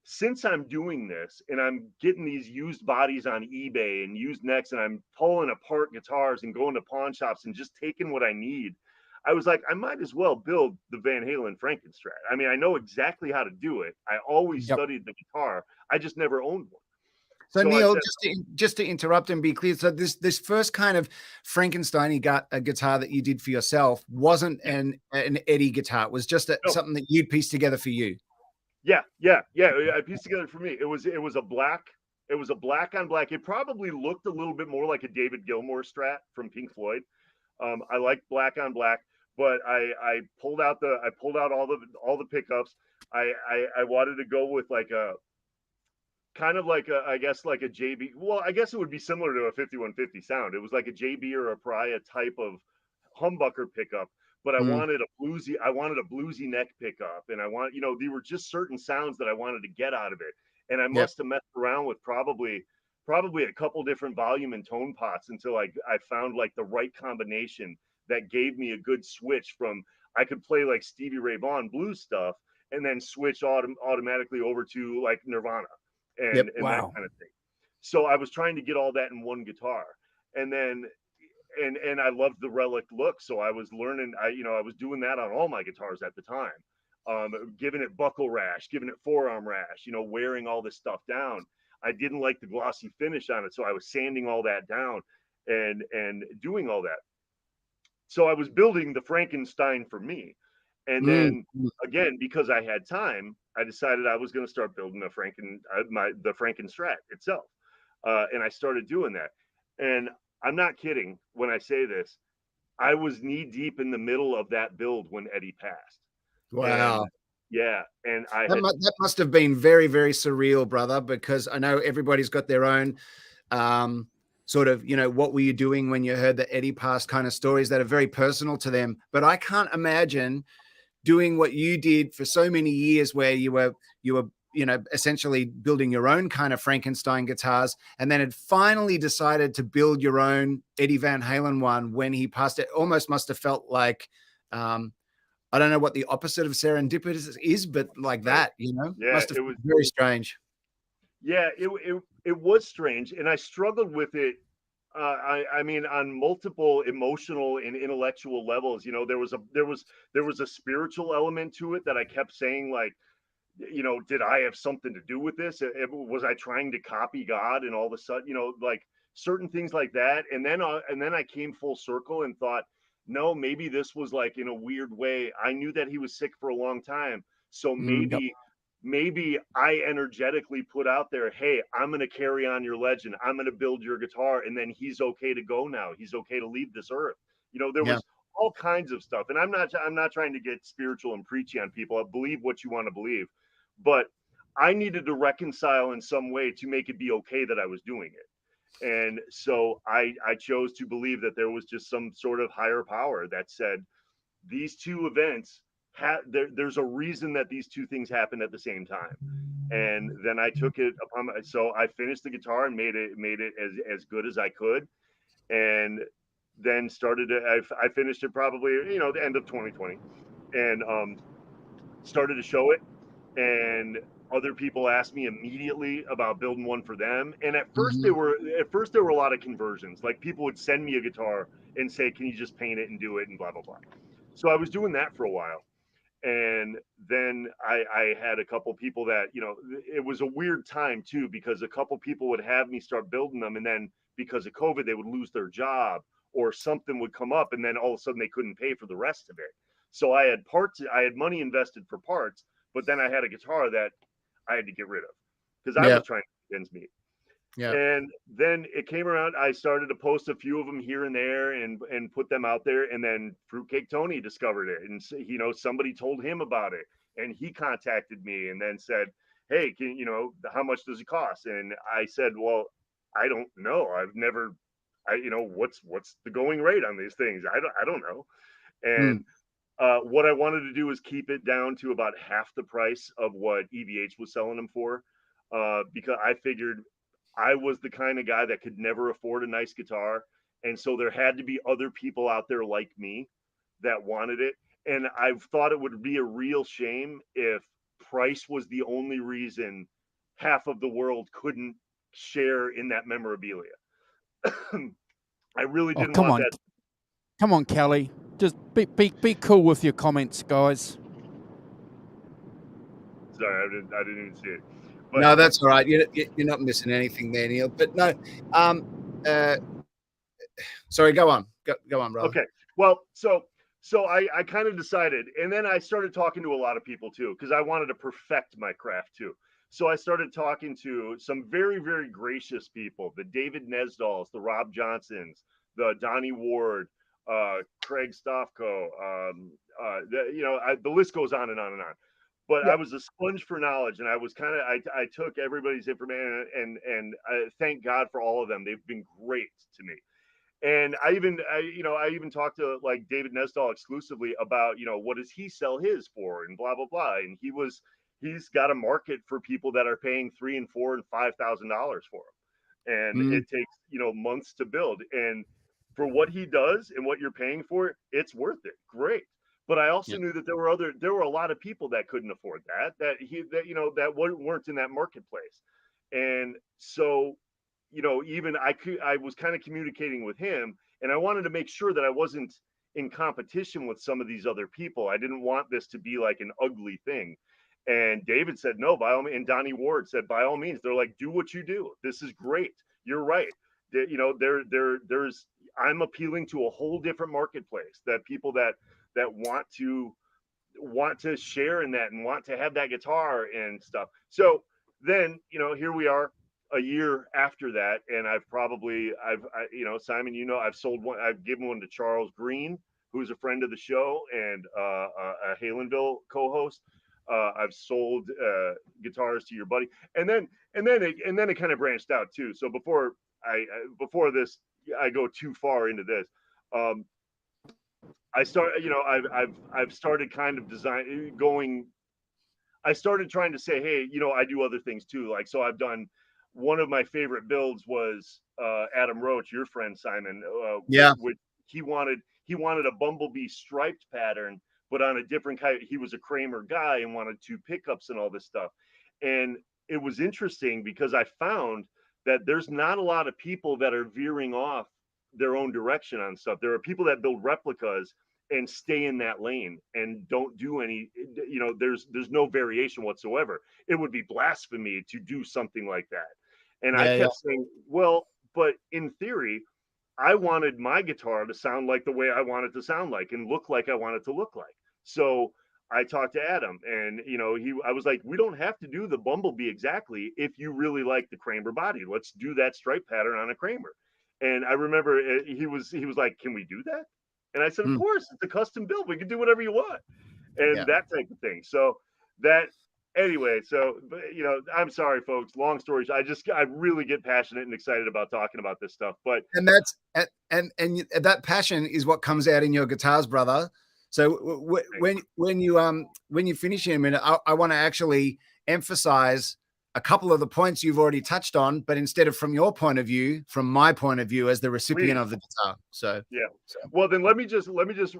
since I'm doing this and I'm getting these used bodies on eBay and used necks, and I'm pulling apart guitars and going to pawn shops and just taking what I need, I was like, I might as well build the Van Halen Frankenstrat. I mean, I know exactly how to do it. I always studied the guitar. I just never owned one. So Neil, just to interrupt and be clear, so this first kind of Frankenstein guitar that you did for yourself wasn't an Eddie guitar. It was just something that you'd pieced together for you. Yeah. I pieced together for me. It was a black on black. It probably looked a little bit more like a David Gilmour Strat from Pink Floyd. I like black on black, but I pulled out all the pickups. I wanted to go with like a kind of like I guess like a JB. Well, I guess it would be similar to a 5150 sound. It was like a JB or a Pariah type of humbucker pickup, but I wanted a bluesy neck pickup, and I want, there were just certain sounds that I wanted to get out of it. And I must have messed around with probably a couple different volume and tone pots until I found like the right combination that gave me a good switch from, I could play like Stevie Ray Vaughan blues stuff and then switch automatically over to like Nirvana and that kind of thing. So I was trying to get all that in one guitar, and then and I loved the relic look. So I was learning, I was doing that on all my guitars at the time, giving it buckle rash, giving it forearm rash, wearing all this stuff down. I didn't like the glossy finish on it, so I was sanding all that down and doing all that. So I was building the Frankenstein for me. And then again, because I had time, I decided I was going to start building the Frankenstrat itself. And I started doing that. And I'm not kidding when I say this. I was knee deep in the middle of that build when Eddie passed. Wow. Yeah, and that must have been very, very surreal, brother, because I know everybody's got their own sort of, what were you doing when you heard that Eddie passed kind of stories that are very personal to them. But I can't imagine doing what you did for so many years, where you were essentially building your own kind of Frankenstein guitars, and then had finally decided to build your own Eddie Van Halen one when he passed. It almost must have felt like, I don't know what the opposite of serendipitous is, but like that, Yeah, must have been very strange. Yeah, it was strange, and I struggled with it. I mean, on multiple emotional and intellectual levels. There was a spiritual element to it that I kept saying, like, did I have something to do with this? Was I trying to copy God? And all of a sudden, like certain things like that. And then I came full circle and thought, no, maybe this was like, in a weird way, I knew that he was sick for a long time. So Yep. maybe I energetically put out there, hey, I'm going to carry on your legend. I'm going to build your guitar. And then he's okay to go now. He's okay to leave this earth. There Yeah. was all kinds of stuff. And I'm not trying to get spiritual and preachy on people. I believe what you want to believe, but I needed to reconcile in some way to make it be okay that I was doing it. And so I chose to believe that there was just some sort of higher power that said these two events there's a reason that these two things happened at the same time. And then I took it so I finished the guitar and made it as good as I could, and then I finished it probably the end of 2020, and started to show it, and other people asked me immediately about building one for them. And at first there were a lot of conversions. Like, people would send me a guitar and say, can you just paint it and do it and blah blah blah. So I was doing that for a while, and then I had a couple people that, it was a weird time too, because a couple people would have me start building them, and then because of COVID they would lose their job or something would come up, and then all of a sudden they couldn't pay for the rest of it. So I had money invested for parts, but then I had a guitar that I had to get rid of because I was trying to ends meet. Yeah. And then it came around. I started to post a few of them here and there and put them out there. And then Fruitcake Tony discovered it, and somebody told him about it, and he contacted me and then said, "Hey, how much does it cost?" And I said, "Well, I don't know. I've never, what's the going rate on these things? I don't know." And what I wanted to do was keep it down to about half the price of what EVH was selling them for, because I figured I was the kind of guy that could never afford a nice guitar. And so there had to be other people out there like me that wanted it. And I thought it would be a real shame if price was the only reason half of the world couldn't share in that memorabilia. I really didn't come want on. that. Come on, Kelly. Just be cool with your comments, guys. Sorry, I didn't even see it. But no, that's all right. You're not missing anything there, Neil. But no, sorry, go on, brother. Okay, well, so I kind of decided, and then I started talking to a lot of people too, because I wanted to perfect my craft too. So I started talking to some very, very gracious people: the David Nesdals, the Rob Johnsons, the Donnie Ward, Craig Stofko. The list goes on and on and on. But I was a sponge for knowledge, and I was I took everybody's information, and thank God for all of them. They've been great to me. And I even talked to like David Nesdal exclusively about, what does he sell his for and blah, blah, blah. And he's got a market for people that are paying $3,000 and $4,000 and $5,000 for them. And it takes, months to build. And for what he does and what you're paying for, it's worth it. Great. But I also knew that there were a lot of people that couldn't afford that weren't in that marketplace. And so, even I was kind of communicating with him, and I wanted to make sure that I wasn't in competition with some of these other people. I didn't want this to be like an ugly thing. And David said, no, by all means. And Donnie Ward said, by all means. They're like, do what you do. This is great. You're right. There's I'm appealing to a whole different marketplace, that people that want to share in that and want to have that guitar and stuff. So then, here we are a year after that, and Simon, I've sold one. I've given one to Charles Green, who's a friend of the show and a Halenville co-host. I've sold guitars to your buddy, and then it kind of branched out too. So before I go too far into this, I start, I've started kind of I started trying to say, hey, I do other things too. Like, so I've done, one of my favorite builds was Adam Roach, your friend Simon. Yeah. Which he wanted a bumblebee striped pattern, but on a different kind. He was a Kramer guy and wanted 2 pickups and all this stuff. And it was interesting because I found that there's not a lot of people that are veering off their own direction on stuff. There are people that build replicas and stay in that lane and don't do any, there's no variation whatsoever. It would be blasphemy to do something like that. And I kept saying, well, but in theory, I wanted my guitar to sound like the way I want it to sound like and look like I want it to look like. So I talked to Adam, and I was like, we don't have to do the bumblebee exactly. If you really like the Kramer body, let's do that stripe pattern on a Kramer. And I remember he was like, can we do that? And I said, of course, it's a custom build. We can do whatever you want, and that type of thing. So anyway, I'm sorry, folks. Long story. I really get passionate and excited about talking about this stuff. But and that passion is what comes out in your guitars, brother. So when you finish in a minute, I want to actually emphasize a couple of the points you've already touched on, but instead of from your point of view, from my point of view as the recipient of the guitar. So well, then let me just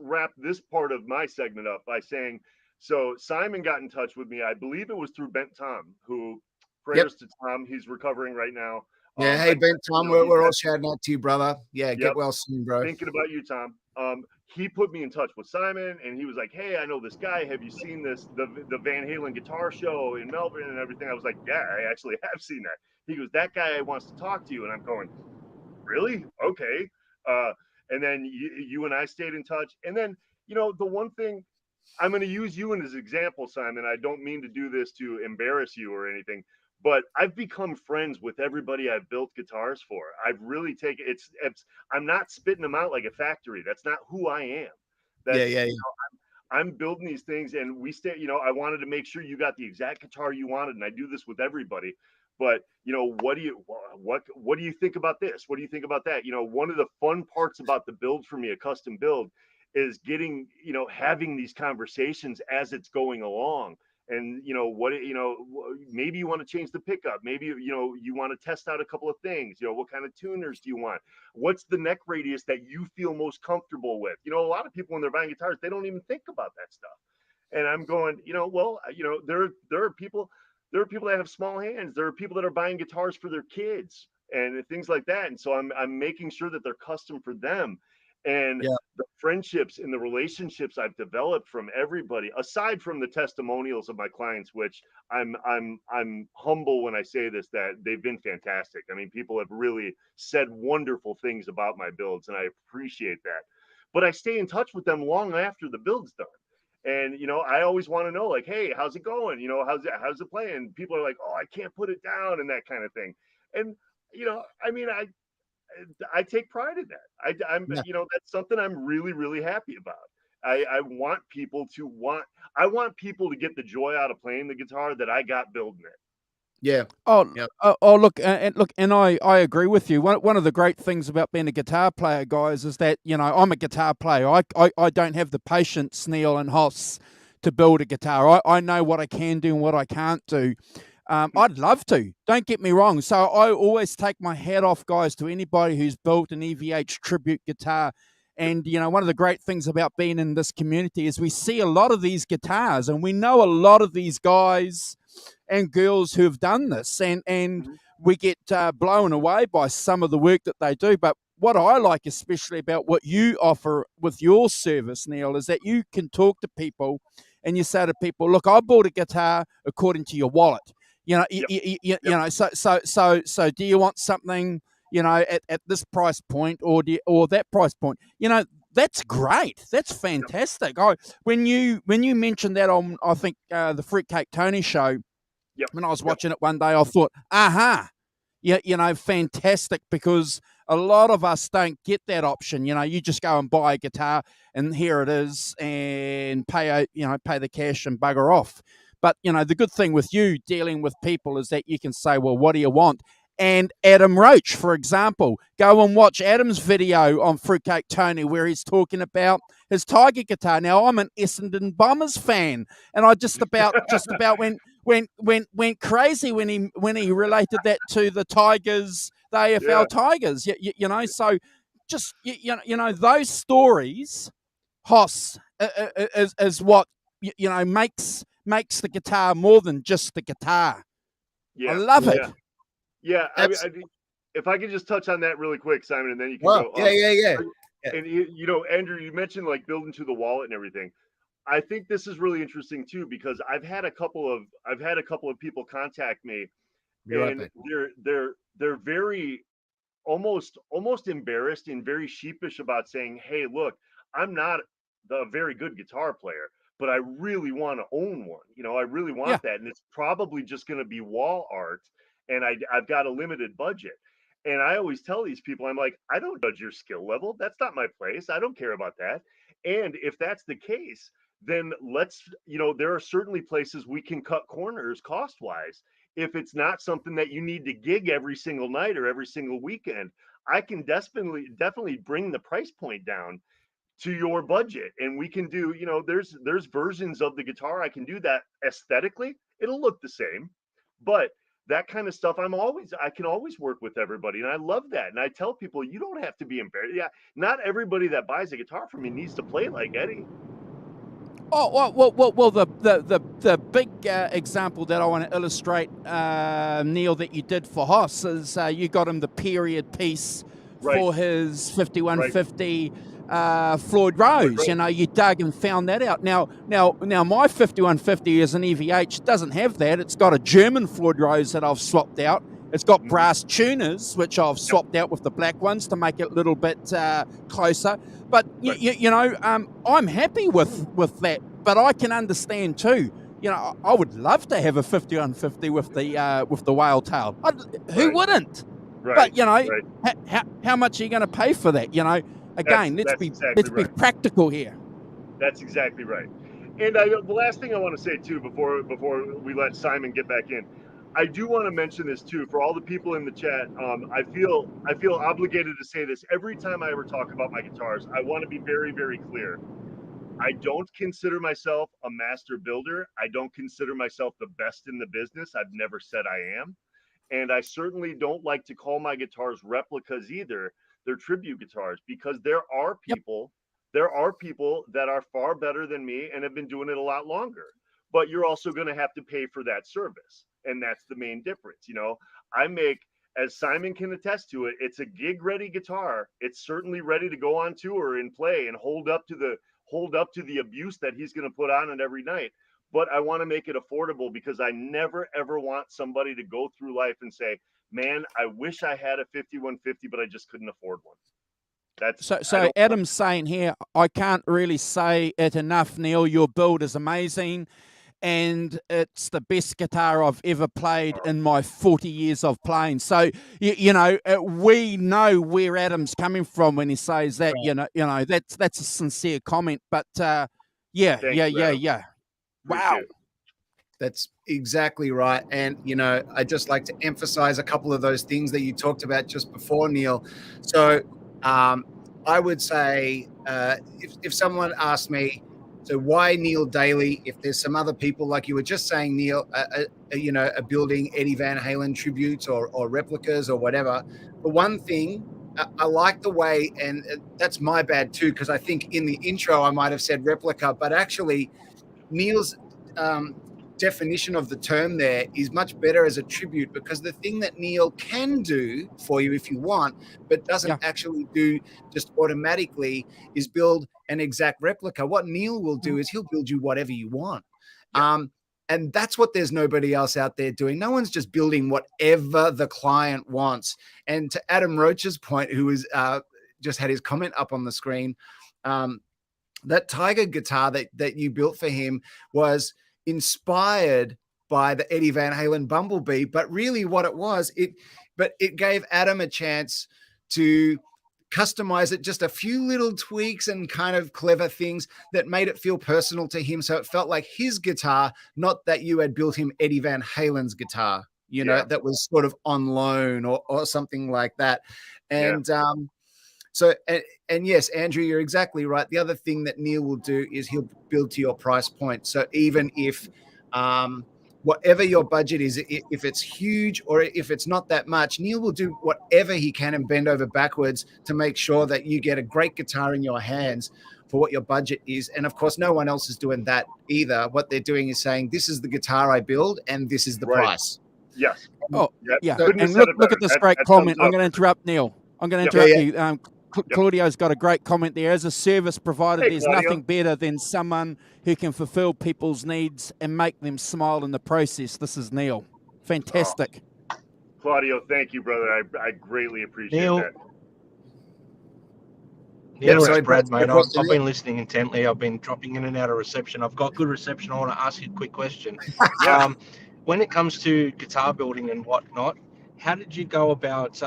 wrap this part of my segment up by saying, so Simon got in touch with me. I believe it was through Bent Tom, who, prayers to Tom. He's recovering right now. Yeah, hey Bent Tom, we're all shouting out to you, brother. Yeah, get well soon, bro. Thinking about you, Tom. He put me in touch with Simon, and he was like, hey, I know this guy. Have you seen the Van Halen guitar show in Melbourne and everything? I was like, yeah, I actually have seen that. He goes, that guy wants to talk to you. And I'm going, really? Okay. And then you and I stayed in touch. And then, the one thing, I'm going to use you as an example, Simon. I don't mean to do this to embarrass you or anything, but I've become friends with everybody I've built guitars for. I've really taken it's I'm not spitting them out like a factory. That's not who I am. That's, I'm building these things, and we stay. I wanted to make sure you got the exact guitar you wanted, and I do this with everybody. But what do you think about this? What do you think about that? One of the fun parts about the build for me, a custom build, is getting having these conversations as it's going along. And maybe you want to change the pickup. Maybe you want to test out a couple of things. What kind of tuners do you want? What's the neck radius that you feel most comfortable with? A lot of people when they're buying guitars, they don't even think about that stuff. And I'm going, there are people that have small hands. There are people that are buying guitars for their kids and things like that. And so I'm making sure that they're custom for them. And the friendships and the relationships I've developed from everybody, aside from the testimonials of my clients, which I'm humble when I say this, that they've been fantastic. I mean, people have really said wonderful things about my builds, and I appreciate that. But I stay in touch with them long after the build's done. And, I always want to know, like, hey, how's it going? How's it playing? People are like, oh, I can't put it down, and that kind of thing. And, I take pride in that. That's something I'm really, really happy about. I want people to get the joy out of playing the guitar that I got building it. Yeah. Look, and I agree with you. One of the great things about being a guitar player, guys, is that I'm a guitar player. I don't have the patience, Neil and Hoss, to build a guitar. I know what I can do and what I can't do. I'd love to. Don't get me wrong. So I always take my hat off, guys, to anybody who's built an EVH tribute guitar. And, one of the great things about being in this community is we see a lot of these guitars, and we know a lot of these guys and girls who have done this. And we get blown away by some of the work that they do. But what I like especially about what you offer with your service, Neil, is that you can talk to people and you say to people, look, I bought a guitar according to your wallet. So do you want something, at this price point or that price point? That's great. That's fantastic. When you mentioned that on, I think, the Fruitcake Tony show, when I was watching it one day, I thought, fantastic, because a lot of us don't get that option. You just go and buy a guitar and here it is and pay the cash and bugger off. But, the good thing with you dealing with people is that you can say, well, what do you want? And Adam Roach, for example, go and watch Adam's video on Fruitcake Tony where he's talking about his Tiger guitar. Now, I'm an Essendon Bombers fan, and I just about went crazy when he related that to the Tigers, the AFL Tigers. So just those stories, Hoss, is what makes the guitar more than just the guitar. I love it. Yeah, if I could just touch on that really quick, Simon, and then you can go. Yeah. And Andrew, you mentioned like building to the wallet and everything. I think this is really interesting too because I've had a couple of people contact me, and they're very almost embarrassed and very sheepish about saying, "Hey, look, I'm not a very good guitar player, but I really want to own one. I really want that, and it's probably just going to be wall art." And I've got a limited budget. And I always tell these people, I'm like, I don't judge your skill level. That's not my place. I don't care about that. And if that's the case, then there are certainly places we can cut corners cost wise. If it's not something that you need to gig every single night or every single weekend, I can definitely bring the price point down to your budget. And we can do, there's versions of the guitar. I can do that aesthetically. It'll look the same, but that kind of stuff, I can always work with everybody. And I love that. And I tell people, you don't have to be embarrassed. Yeah. Not everybody that buys a guitar from me needs to play like Eddie. Oh, well, the big example that I want to illustrate, Neil, that you did for Hoss is you got him the period piece for his 5150 Floyd Rose. You dug and found that out. Now, my 5150 is an EVH. Doesn't have that. It's got a German Floyd Rose that I've swapped out. It's got brass tuners, which I've swapped out with the black ones to make it a little bit closer. But I'm happy with that. But I can understand too. I would love to have a 5150 with the whale tail. Who wouldn't? Right. But how much are you going to pay for that? Again, let's be practical here. That's exactly right. And the last thing I want to say too, before we let Simon get back in, I do want to mention this too for all the people in the chat. I feel obligated to say this every time I ever talk about my guitars. I want to be very, very clear. I don't consider myself a master builder. I don't consider myself the best in the business. I've never said I am. And I certainly don't like to call my guitars replicas either. They're tribute guitars because there are people that are far better than me and have been doing it a lot longer. But you're also going to have to pay for that service. And that's the main difference. I make, as Simon can attest to it, it's a gig ready guitar. It's certainly ready to go on tour and play and hold up to the abuse that he's going to put on it every night. But I want to make it affordable because I never, ever want somebody to go through life and say, man, I wish I had a 5150, but I just couldn't afford one. So Adam's saying here, I can't really say it enough, Neil. Your build is amazing. And it's the best guitar I've ever played in my 40 years of playing. So, we know where Adam's coming from when he says that, that's a sincere comment. But, yeah. Wow. That's exactly right. And, I'd just like to emphasize a couple of those things that you talked about just before, Neil. So I would say if someone asked me, so why Neil Daly, if there's some other people like you were just saying, Neil, are building Eddie Van Halen tributes or replicas or whatever. The one thing, I like the way, and that's my bad too, because I think in the intro I might have said replica, but actually Neil's definition of the term there is much better as a tribute, because the thing that Neil can do for you if you want, but doesn't actually do just automatically, is build an exact replica. What Neil will do is he'll build you whatever you want. And that's what there's nobody else out there doing. No one's just building whatever the client wants. And to Adam Roach's point, who is just had his comment up on the screen, that Tiger guitar that you built for him was inspired by the Eddie Van Halen Bumblebee, but really what it was, it gave Adam a chance to customize it, just a few little tweaks and kind of clever things that made it feel personal to him. So it felt like his guitar, not that you had built him Eddie Van Halen's guitar, you know, that was sort of on loan or something like that. And so, and yes, Andrew, you're exactly right. The other thing that Neil will do is he'll build to your price point. So even if whatever your budget is, if it's huge or if it's not that much, Neil will do whatever he can and bend over backwards to make sure that you get a great guitar in your hands for what your budget is. And of course, no one else is doing that either. What they're doing is saying, this is the guitar I build and this is the price. Yes. Oh, yeah. So, And look at this great comment. I'm going to interrupt Neil. I'm going to interrupt you. Claudio's got a great comment there. As a service provider, there's nothing better than someone who can fulfill people's needs and make them smile in the process. This is Neil. Fantastic. Claudio, thank you, brother. I greatly appreciate that. Neil, it's Brad, mate. I've been listening intently. I've been dropping in and out of reception. I've got good reception. I want to ask you a quick question. When it comes to guitar building and whatnot, how did you go about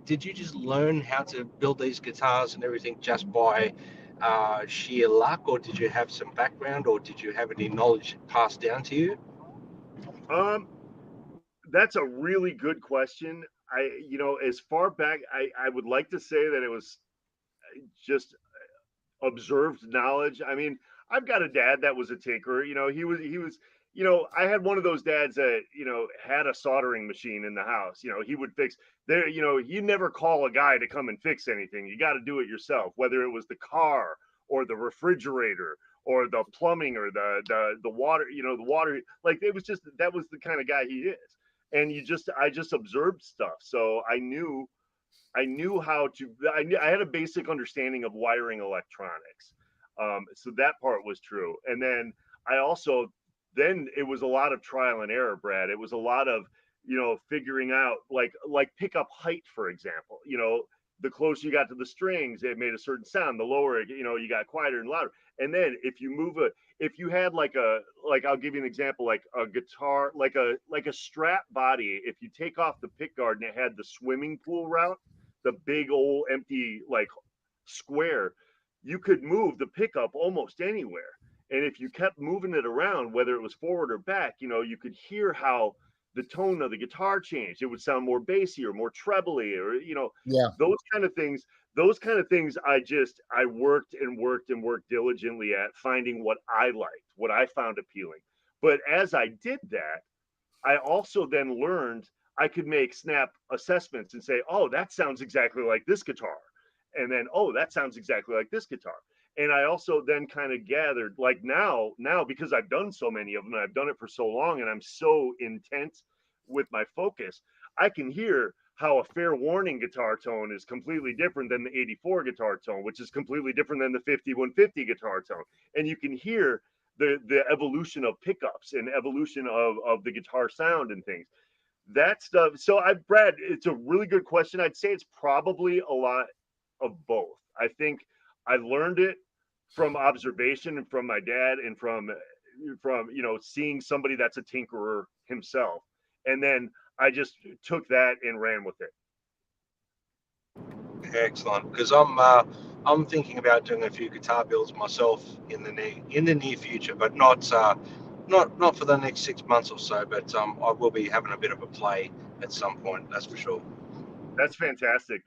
did you just learn how to build these guitars and everything just by sheer luck, or did you have some background, or did you have any knowledge passed down to you? That's a really good question. As far back, I would like to say that it was just observed knowledge. I mean, I've got a dad that was a tinkerer. He was I had one of those dads that, had a soldering machine in the house. He would fix there. You never call a guy to come and fix anything. You got to do it yourself, whether it was the car or the refrigerator or the plumbing or the water, the water. Like, it was just, that was the kind of guy he is. And I just observed stuff. So I knew how to, I had a basic understanding of wiring electronics. So that part was true. And then then it was a lot of trial and error, Brad. It was a lot of, figuring out like pickup height, for example. The closer you got to the strings, it made a certain sound. The lower, you got quieter and louder. And then if you had I'll give you an example, like a guitar, like a strap body. If you take off the pick guard and it had the swimming pool route, the big old empty square, you could move the pickup almost anywhere. And if you kept moving it around, whether it was forward or back, you could hear how the tone of the guitar changed. It would sound more bassy or more trebly, or those kind of things. Those kind of things I worked and worked and worked diligently at finding what I liked, what I found appealing. But as I did that, I also then learned I could make snap assessments and say, oh, that sounds exactly like this guitar. And then, oh, that sounds exactly like this guitar. And I also then kind of gathered, like now, because I've done so many of them, and I've done it for so long, and I'm so intent with my focus, I can hear how a fair warning guitar tone is completely different than the 84 guitar tone, which is completely different than the 5150 guitar tone. And you can hear the evolution of pickups and evolution of the guitar sound and things. That stuff. So Brad, it's a really good question. I'd say it's probably a lot of both. I think I learned it from observation and from my dad and from seeing somebody that's a tinkerer himself. And then I just took that and ran with it. Excellent, because I'm thinking about doing a few guitar builds myself in the near future, but not for the next 6 months or so. But I will be having a bit of a play at some point, that's for sure. That's fantastic.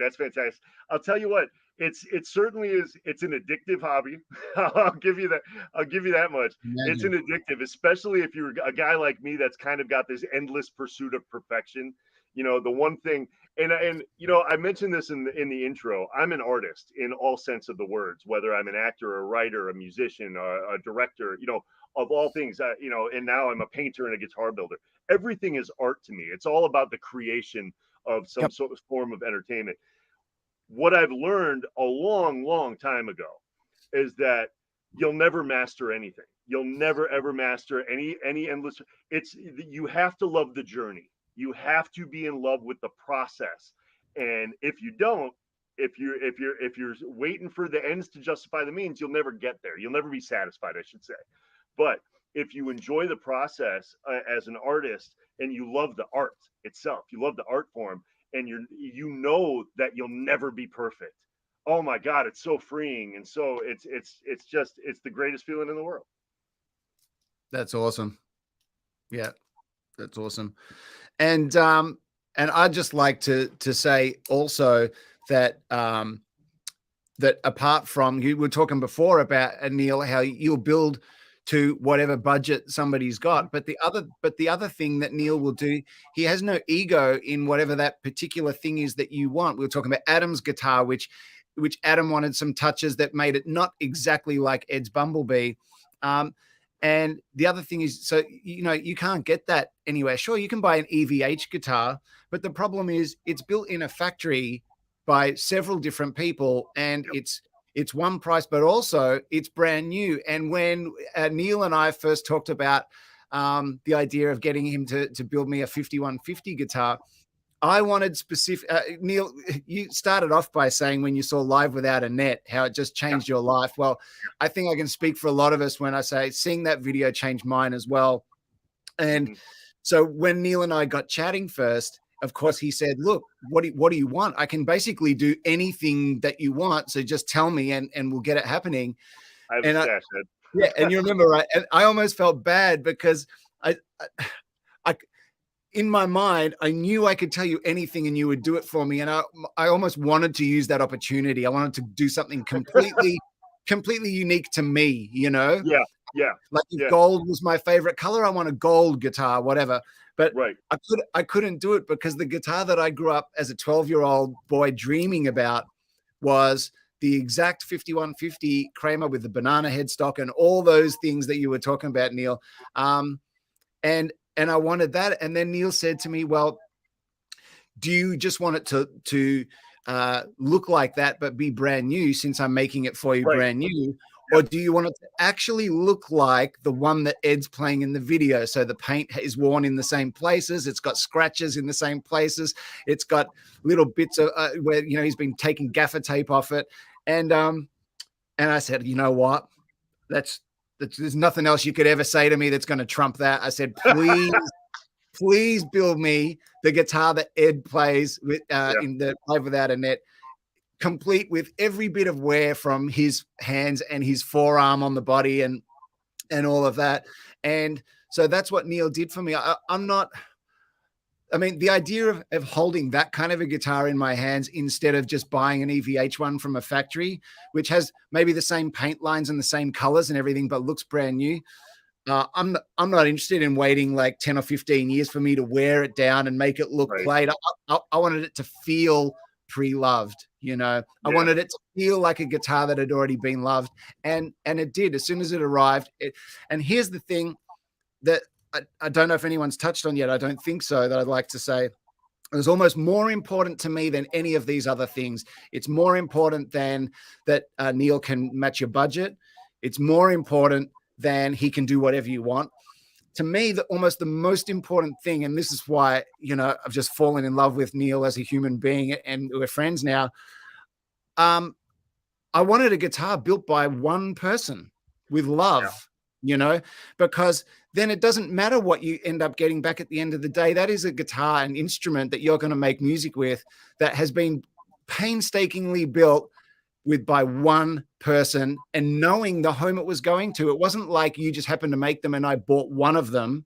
I'll tell you what, it certainly is. It's an addictive hobby. I'll give you that much. Imagine. It's an addictive, especially if you're a guy like me that's kind of got this endless pursuit of perfection. The one thing, and I mentioned this in the intro. I'm an artist in all sense of the words, whether I'm an actor, a writer, a musician, a director. Of all things, and now I'm a painter and a guitar builder. Everything is art to me. It's all about the creation of some sort of form of entertainment. What I've learned a long, long time ago is that you'll never master anything. You'll never ever master any endless. You have to love the journey. You have to be in love with the process. And if you don't, if you're waiting for the ends to justify the means, you'll never get there. You'll never be satisfied, I should say. But if you enjoy the process as an artist and you love the art itself, you love the art form, and you know that you'll never be perfect. Oh my God, it's so freeing, and so it's the greatest feeling in the world. That's awesome. Yeah, that's awesome. And I'd just like to say also that that apart from, you were talking before about, Neil, how you'll build to whatever budget somebody's got, but the other thing that Neil will do, he has no ego in whatever that particular thing is that you want. We were talking about Adam's guitar, which Adam wanted some touches that made it not exactly like Ed's Bumblebee. And the other thing is, so, you know, you can't get that anywhere. Sure, you can buy an EVH guitar, but the problem is it's built in a factory by several different people, and it's one price, but also it's brand new. And when Neil and I first talked about the idea of getting him to build me a 5150 guitar, I wanted specific. Neil, you started off by saying when you saw Live Without Annette, how it just changed your life. Well, I think I can speak for a lot of us when I say seeing that video changed mine as well. And so when Neil and I got chatting first, of course, he said, look, what do you want? I can basically do anything that you want. So just tell me and we'll get it happening. I have a stash, Ed. Yeah, and you remember, right? And I almost felt bad because I in my mind, I knew I could tell you anything and you would do it for me. And I almost wanted to use that opportunity. I wanted to do something completely unique to me, you know? Yeah. Like if gold was my favorite color, I want a gold guitar, whatever. But I couldn't do it because the guitar that I grew up as a 12-year-old boy dreaming about was the exact 5150 Kramer with the banana headstock and all those things that you were talking about, Neil. And I wanted that. And then Neil said to me, well, do you just want it to look like that, but be brand new since I'm making it for you brand new? Or do you want it to actually look like the one that Ed's playing in the video? So the paint is worn in the same places. It's got scratches in the same places. It's got little bits of where, you know, he's been taking gaffer tape off it. And I said, you know what? There's nothing else you could ever say to me that's going to trump that. I said, please build me the guitar that Ed plays with in the Live Without Annette, complete with every bit of wear from his hands and his forearm on the body and all of that. And so that's what Neil did for me. The idea of holding that kind of a guitar in my hands instead of just buying an EVH one from a factory, which has maybe the same paint lines and the same colors and everything, but looks brand new. I'm not interested in waiting like 10 or 15 years for me to wear it down and make it look played. I wanted it to feel pre-loved, you know. I wanted it to feel like a guitar that had already been loved, and it did as soon as it arrived. And here's the thing that I don't know if anyone's touched on yet. I don't think so. That I'd like to say, it was almost more important to me than any of these other things. It's more important than that Neil can match your budget. It's more important than he can do whatever you want. To me, almost the most important thing, and this is why, you know, I've just fallen in love with Neil as a human being, and we're friends now. I wanted a guitar built by one person with love, you know, because then it doesn't matter what you end up getting back at the end of the day. That is a guitar, an instrument that you're going to make music with that has been painstakingly built by one person, and knowing the home it was going to. It wasn't like you just happened to make them and I bought one of them.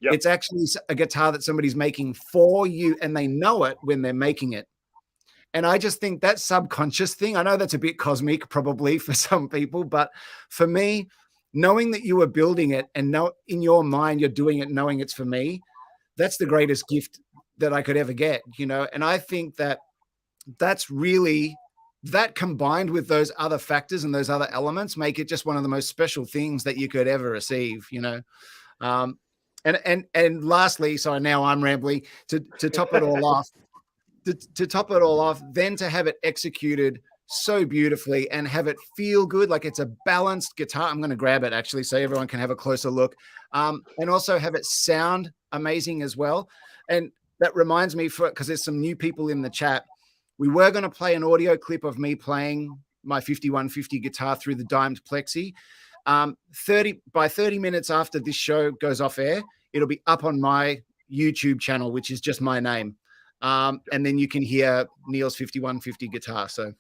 It's actually a guitar that somebody's making for you, and they know it when they're making it. And I just think that subconscious thing, I know that's a bit cosmic probably for some people, but for me, knowing that you were building it and know in your mind you're doing it knowing it's for me, that's the greatest gift that I could ever get, you know. And I think that's really, that combined with those other factors and those other elements make it just one of the most special things that you could ever receive, you know. And lastly, so now I'm rambling, to top it all off, to top it all off, then to have it executed so beautifully and have it feel good, like it's a balanced guitar. I'm going to grab it actually so everyone can have a closer look, and also have it sound amazing as well. And that reminds me, because there's some new people in the chat, we were going to play an audio clip of me playing my 5150 guitar through the dimed plexi. 30 minutes after this show goes off air, it'll be up on my YouTube channel, which is just my name. And then you can hear Neil's 5150 guitar. So,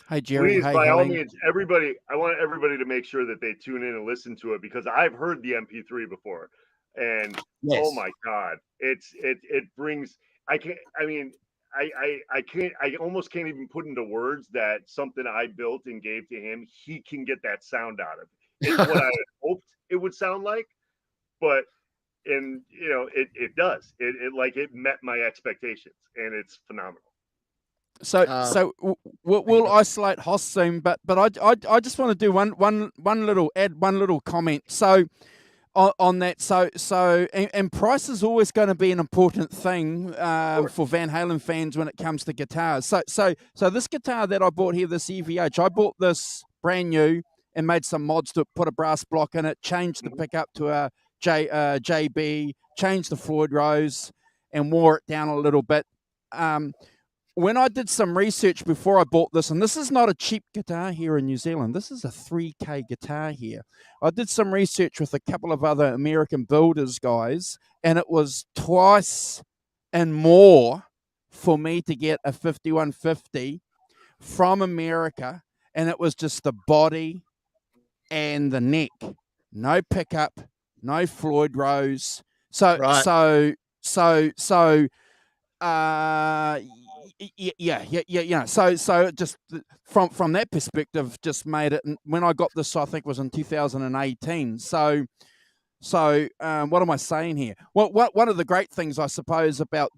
Hey, Jerry. Please, Hey, by all Helen. means, everybody, I want everybody to make sure that they tune in and listen to it, because I've heard the MP3 before, and yes. oh my God, it brings, I almost can't even put into words that something I built and gave to him, he can get that sound out of. It's what I had hoped it would sound like, but it does. It met my expectations, and it's phenomenal. So we'll isolate Hoss soon, but I just want to do one little comment. So on that, and price is always going to be an important thing for Van Halen fans when it comes to guitars. So this guitar that I bought here, this EVH, I bought this brand new and made some mods to put a brass block in it, changed the pickup to a JB, changed the Floyd Rose, and wore it down a little bit. When I did some research before I bought this, and this is not a cheap guitar here in New Zealand, this is a 3K guitar here. I did some research with a couple of other American builders guys, and it was twice and more for me to get a 5150 from America, and it was just the body and the neck. No pickup, no Floyd Rose. So just from that perspective, just made it. And when I got this, I think was in 2018. So what am I saying here? Well, one of the great things I suppose about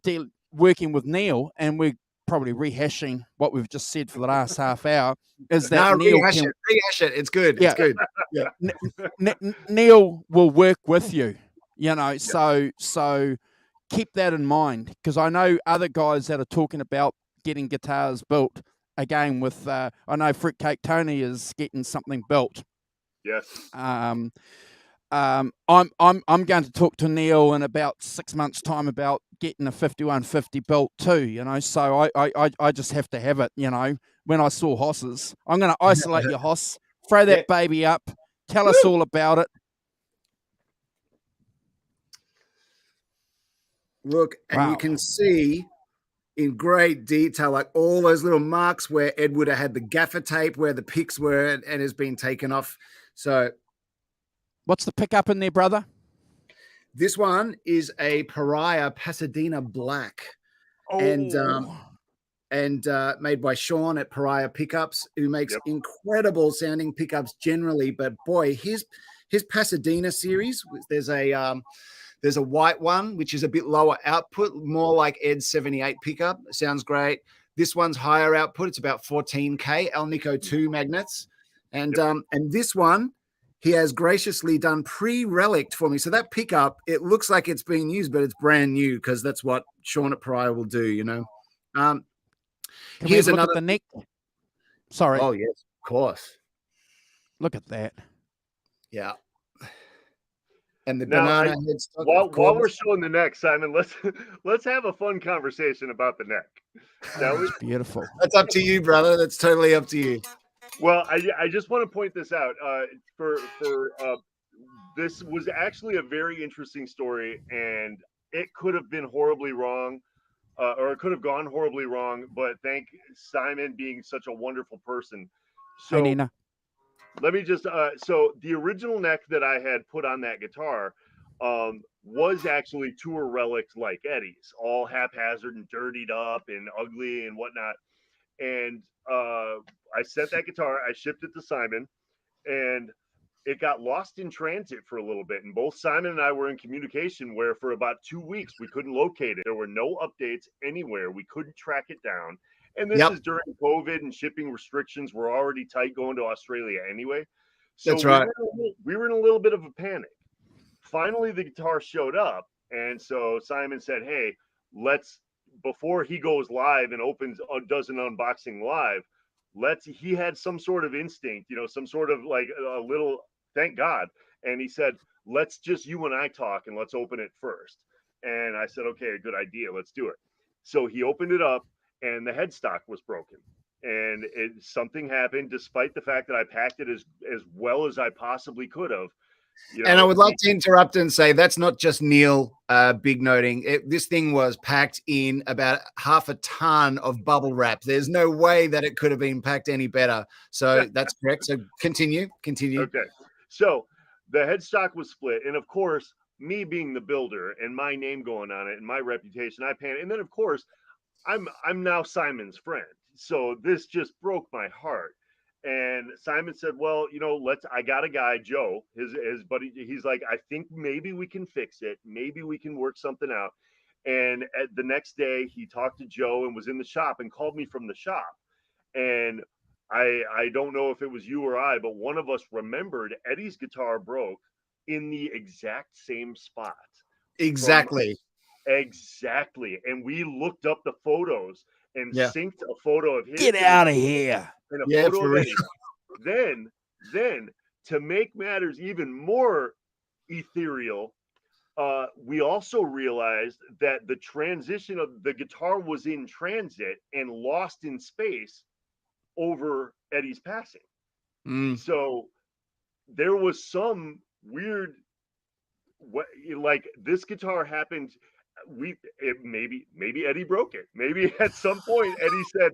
working with Neil, and we're probably rehashing what we've just said for the last half hour, is that Neil rehash it. It's good. Yeah. It's good. Yeah. Neil will work with you. So keep that in mind, because I know other guys that are talking about getting guitars built again. With I know Fruitcake Tony is getting something built. Yes. I'm going to talk to Neil in about 6 months' time about getting a 5150 built too. So I just have to have it. When I saw Hoss's, I'm going to isolate your Hoss, throw that baby up, tell us all about it. Look, and you can see in great detail, like all those little marks where Ed would have had the gaffer tape, where the picks were, and has been taken off. So, what's the pickup in there, brother? This one is a Pariah Pasadena Black, and made by Sean at Pariah Pickups, who makes incredible sounding pickups generally. But boy, his Pasadena series, there's a white one, which is a bit lower output, more like Ed's 78 pickup. Sounds great. This one's higher output. It's about 14K Alnico 2 magnets. And this one, he has graciously done pre-relict for me. So that pickup, it looks like it's being used, but it's brand new, because that's what Sean at Pariah will do, Here's another look at the neck. Sorry. Oh, yes, of course. Look at that. Yeah. And the now, banana headstock. While we're showing the neck, Simon, let's have a fun conversation about the neck. That's beautiful. That's up to you, brother. That's totally up to you. Well, I just want to point this out. This was actually a very interesting story, and it could have been horribly wrong, or it could have gone horribly wrong. But thank Simon being such a wonderful person. So, hey, Nina. Let me just so the original neck that I had put on that guitar was actually tour relics like Eddie's, all haphazard and dirtied up and ugly and whatnot. And I sent that guitar, I shipped it to Simon, and it got lost in transit for a little bit. And both Simon and I were in communication where for about 2 weeks we couldn't locate it. There were no updates anywhere. We couldn't track it down. And this is during COVID, and shipping restrictions were already tight going to Australia anyway. So that's right. We were in a little bit of a panic. Finally, the guitar showed up. And so Simon said, hey, before he goes live and does an unboxing live, he had some sort of instinct, some sort of like a little, thank God. And he said, let's just you and I talk, and let's open it first. And I said, okay, good idea. Let's do it. So he opened it up, and the headstock was broken, and something happened, despite the fact that I packed it as well as I possibly could have. And I would like to interrupt and say that's not just Neil big noting. This thing was packed in about half a ton of bubble wrap. There's no way that it could have been packed any better. So that's correct. So continue. Okay. So the headstock was split. And of course, me being the builder and my name going on it and my reputation, I panicked. And then of course, I'm now Simon's friend. So this just broke my heart. And Simon said, well, I got a guy, Joe, his buddy. He's like, I think maybe we can fix it. Maybe we can work something out. And the next day he talked to Joe and was in the shop and called me from the shop. And I don't know if it was you or I, but one of us remembered Eddie's guitar broke in the exact same spot. Exactly. And we looked up the photos and synced a photo of his. Get out of here. And a photo of Eddie. Then to make matters even more ethereal, we also realized that the transition of the guitar was in transit and lost in space over Eddie's passing. So there was some weird, like this guitar happened. Maybe Eddie broke it. Maybe at some point Eddie said,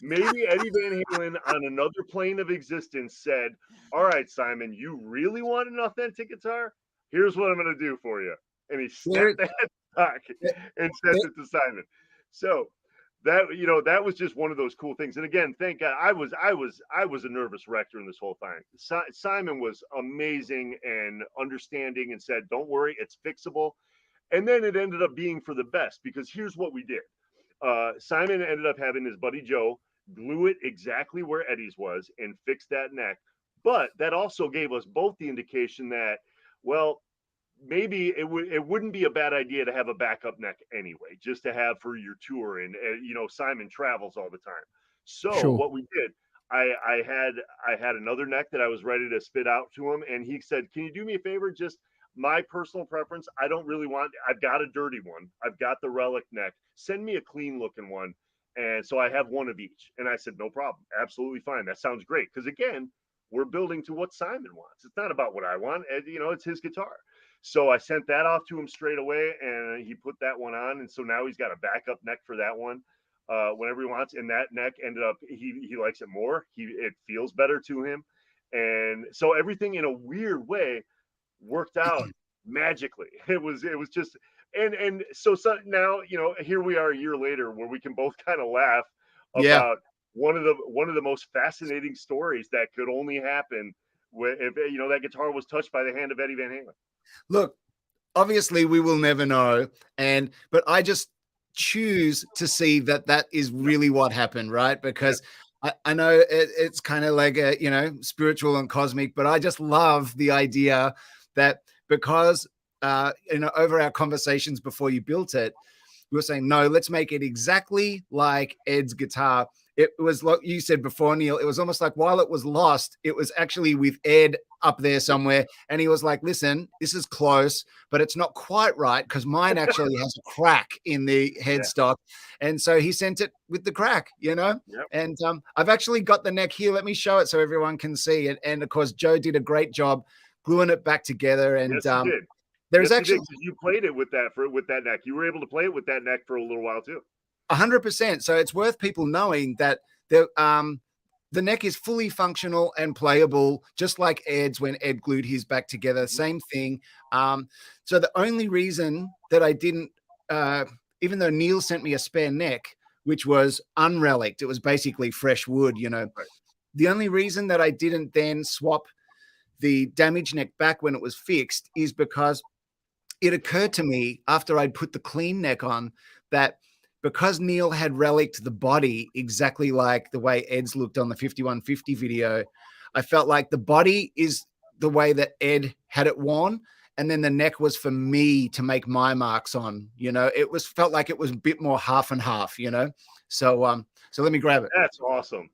maybe Eddie Van Halen on another plane of existence said, all right, Simon, you really want an authentic guitar? Here's what I'm going to do for you. And he snapped the headstock and sent it to Simon. So that was just one of those cool things. And again, thank God, I was a nervous wreck during this whole thing. Simon was amazing and understanding and said, don't worry, it's fixable. And then it ended up being for the best, because here's what we did. Simon ended up having his buddy Joe glue it exactly where Eddie's was and fix that neck. But that also gave us both the indication that, well, maybe it wouldn't be a bad idea to have a backup neck anyway, just to have for your tour. And Simon travels all the time. So what we did, I had another neck that I was ready to spit out to him, and he said, can you do me a favor? Just my personal preference, I don't really want, I've got a dirty one, I've got the relic neck, send me a clean looking one. And so I have one of each. And I said, no problem, absolutely fine, that sounds great. Because again, we're building to what Simon wants. It's not about what I want. It's his guitar. So I sent that off to him straight away, and he put that one on. And so now he's got a backup neck for that one whenever he wants. And that neck ended up, he likes it more. It feels better to him. And so everything in a weird way worked out magically. It was just, and so now, here we are a year later where we can both kind of laugh about one of the most fascinating stories that could only happen if that guitar was touched by the hand of Eddie Van Halen. Look, obviously we will never know, but I just choose to see that is really what happened, right? Because I know it's kind of like spiritual and cosmic, but I just love the idea that because over our conversations before you built it, we were saying, no, let's make it exactly like Ed's guitar. It was like you said before, Neil, it was almost like while it was lost, it was actually with Ed up there somewhere. And he was like, listen, this is close, but it's not quite right because mine actually has a crack in the headstock. And so he sent it with the crack, And I've actually got the neck here. Let me show it so everyone can see it. And of course, Joe did a great job gluing it back together. And there's actually, you played it with that neck. You were able to play it with that neck for a little while too. 100%. So it's worth people knowing that the neck is fully functional and playable, just like Ed's when Ed glued his back together. Same thing. So the only reason that I didn't, even though Neil sent me a spare neck, which was unrelicked, it was basically fresh wood, Right. The only reason that I didn't then swap the damaged neck back when it was fixed is because it occurred to me after I'd put the clean neck on that because Neil had relicked the body exactly like the way Ed's looked on the 5150 video, I felt like the body is the way that Ed had it worn, and then the neck was for me to make my marks on. It felt like it was a bit more half and half. So let me grab it. That's awesome.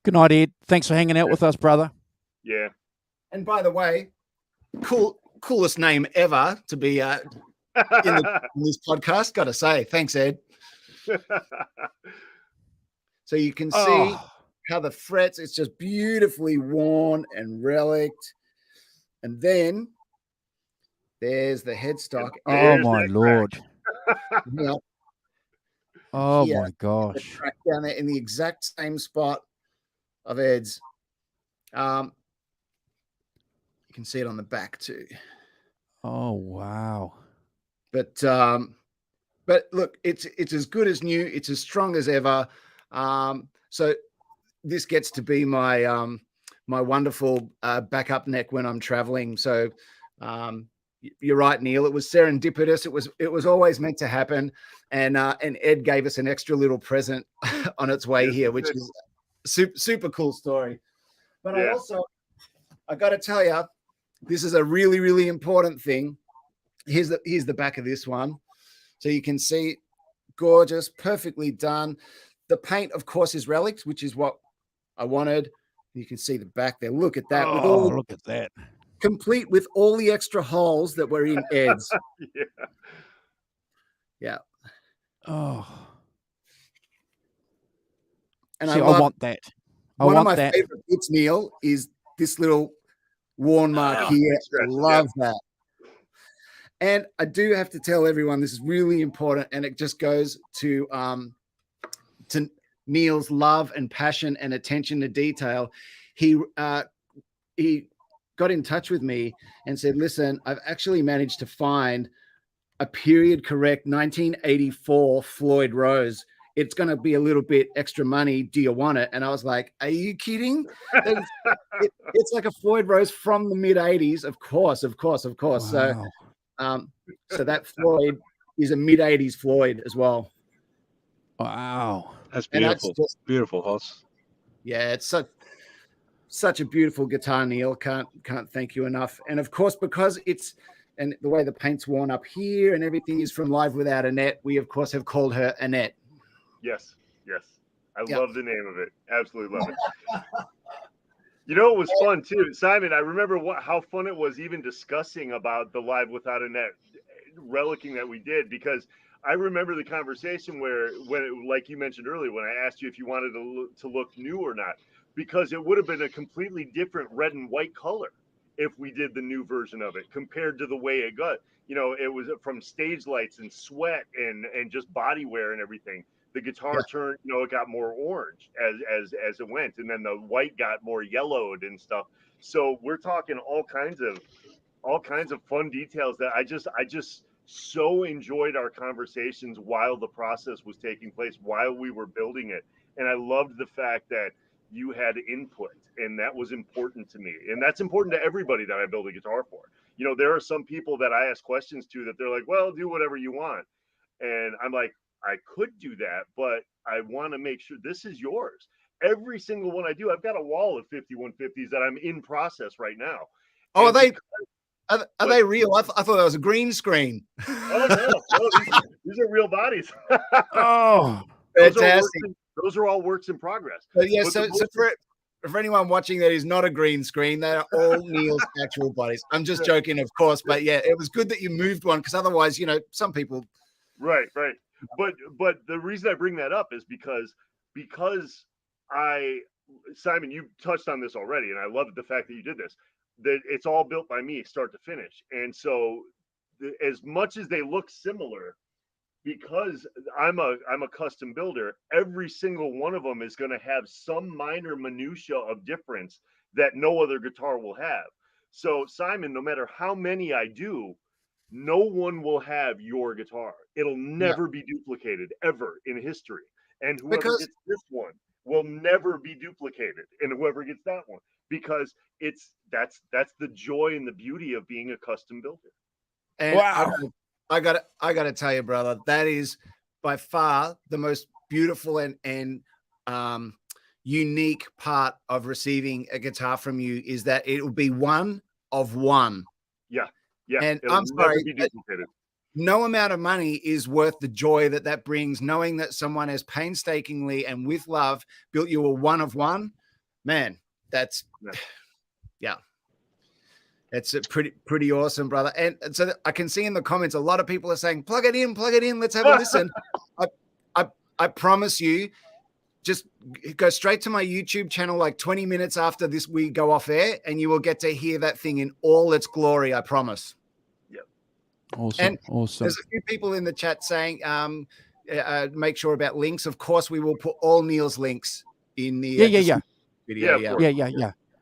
Good night, Ed. Thanks for hanging out with us, brother. Yeah. And by the way, coolest name ever to be in this podcast. Got to say, thanks, Ed. So you can see how the frets, it's just beautifully worn and relicked. And then there's the headstock. Oh my Lord. Yeah. Oh Here, my gosh. track down there in the exact same spot of Ed's. You can see it on the back too. Oh wow. But look, it's as good as new. It's as strong as ever. So this gets to be my my wonderful backup neck when I'm traveling. So you're right, Neil. It was serendipitous. It was always meant to happen. And Ed gave us an extra little present on its way here, which is super cool story. But Yeah. I got to tell you, this is a really, really important thing. Here's the back of this one. So you can see, gorgeous, perfectly done. The paint, of course, is relics, which is what I wanted. You can see the back there. Look at that. Oh, look at that. Complete with all the extra holes that were in Ed's. Yeah. Yeah. Oh. And See, I want that. One of my favorite bits, Neil, is this little worn mark here. I love that. And I do have to tell everyone this is really important, and it just goes to Neil's love and passion and attention to detail. He got in touch with me and said, "Listen, I've actually managed to find a period correct 1984 Floyd Rose. It's going to be a little bit extra money. Do you want it?" And I was like, "Are you kidding?" It's like a Floyd Rose from the mid 80s. Of course. Wow. So that Floyd is a mid 80s Floyd as well. Wow. That's beautiful. Beautiful, Hoss. Yeah, it's such a beautiful guitar, Neil. Can't thank you enough. And of course, because and the way the paint's worn up here and everything is from Live Without Annette, we of course have called her Annette. Yes. I love the name of it. Absolutely love it. You know, it was fun too, Simon. I remember how fun it was even discussing about the Live Without Annette relicking that we did, because I remember the conversation like you mentioned earlier, when I asked you if you wanted to look new or not, because it would have been a completely different red and white color if we did the new version of it compared to the way it got. You know, it was from stage lights and sweat and just body wear and everything. The guitar turned, it got more orange as it went, and then the white got more yellowed and stuff. So we're talking all kinds of fun details that I just so enjoyed our conversations while the process was taking place, while we were building it. And I loved the fact that you had input, and that was important to me. And that's important to everybody that I build a guitar for. There are some people that I ask questions to that they're like, "Well, do whatever you want." And I'm like, I could do that, but I want to make sure this is yours. Every single one I do, I've got a wall of 5150s that I'm in process right now. Oh, are they real? I thought that was a green screen. Oh no, these are real bodies. Oh, fantastic! Those are all works in progress. But yeah, so for anyone watching that is not a green screen, they are all Neil's actual bodies. I'm just joking, of course, but yeah, it was good that you moved one, because otherwise, some people. Right. But the reason I bring that up is because Simon, you touched on this already, and I love the fact that you did this, that it's all built by me start to finish. And so as much as they look similar, because I'm a custom builder, every single one of them is going to have some minor minutia of difference that no other guitar will have. So Simon, no matter how many I do, no one will have your guitar. It'll never be duplicated ever in history. And whoever gets this one will never be duplicated, and whoever gets that one, because that's the joy and the beauty of being a custom builder. And wow. I gotta tell you, brother, that is by far the most beautiful and unique part of receiving a guitar from you, is that it will be one of one. Yeah. And I'm sorry, no amount of money is worth the joy that brings, knowing that someone has painstakingly and with love built you a one of one. Man, that's it's a pretty awesome, brother. And so I can see in the comments a lot of people are saying, plug it in, let's have a listen. I promise you, just go straight to my YouTube channel like 20 minutes after this we go off air, and you will get to hear that thing in all its glory, I promise. Awesome. And awesome. there's a few people in the chat saying, make sure about links. Of course, we will put all Neil's links in the video.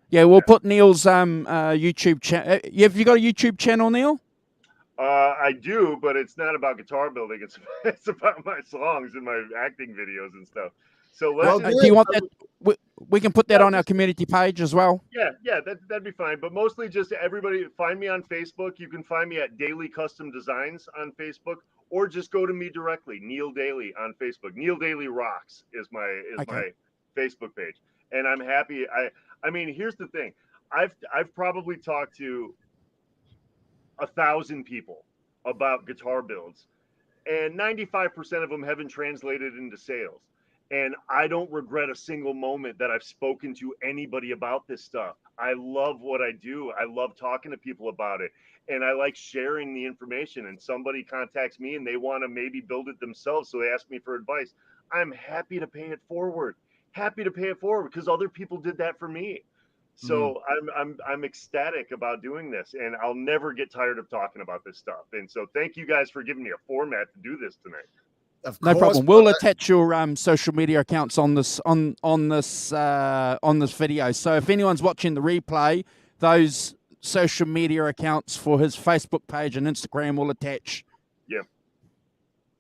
Yeah, we'll put Neil's YouTube channel. Have you got a YouTube channel, Neil? I do, but it's not about guitar building. It's about my songs and my acting videos and stuff. So do you want that? We can put that on our community page as well. Yeah, that'd be fine. But mostly just everybody find me on Facebook. You can find me at Daily Custom Designs on Facebook, or just go to me directly, Neil Daly on Facebook. Neil Daly Rocks is my Facebook page, and I'm happy. I mean, here's the thing. I've probably talked to 1,000 people about guitar builds, and 95% of them haven't translated into sales. And I don't regret a single moment that I've spoken to anybody about this stuff. I love what I do. I love talking to people about it. And I like sharing the information. And somebody contacts me and they want to maybe build it themselves, so they ask me for advice. I'm happy to pay it forward. Happy to pay it forward because other people did that for me. So I'm ecstatic about doing this, and I'll never get tired of talking about this stuff. And so thank you guys for giving me a format to do this tonight. No problem. We'll attach your social media accounts on this video. So if anyone's watching the replay, those social media accounts for his Facebook page and Instagram will attach.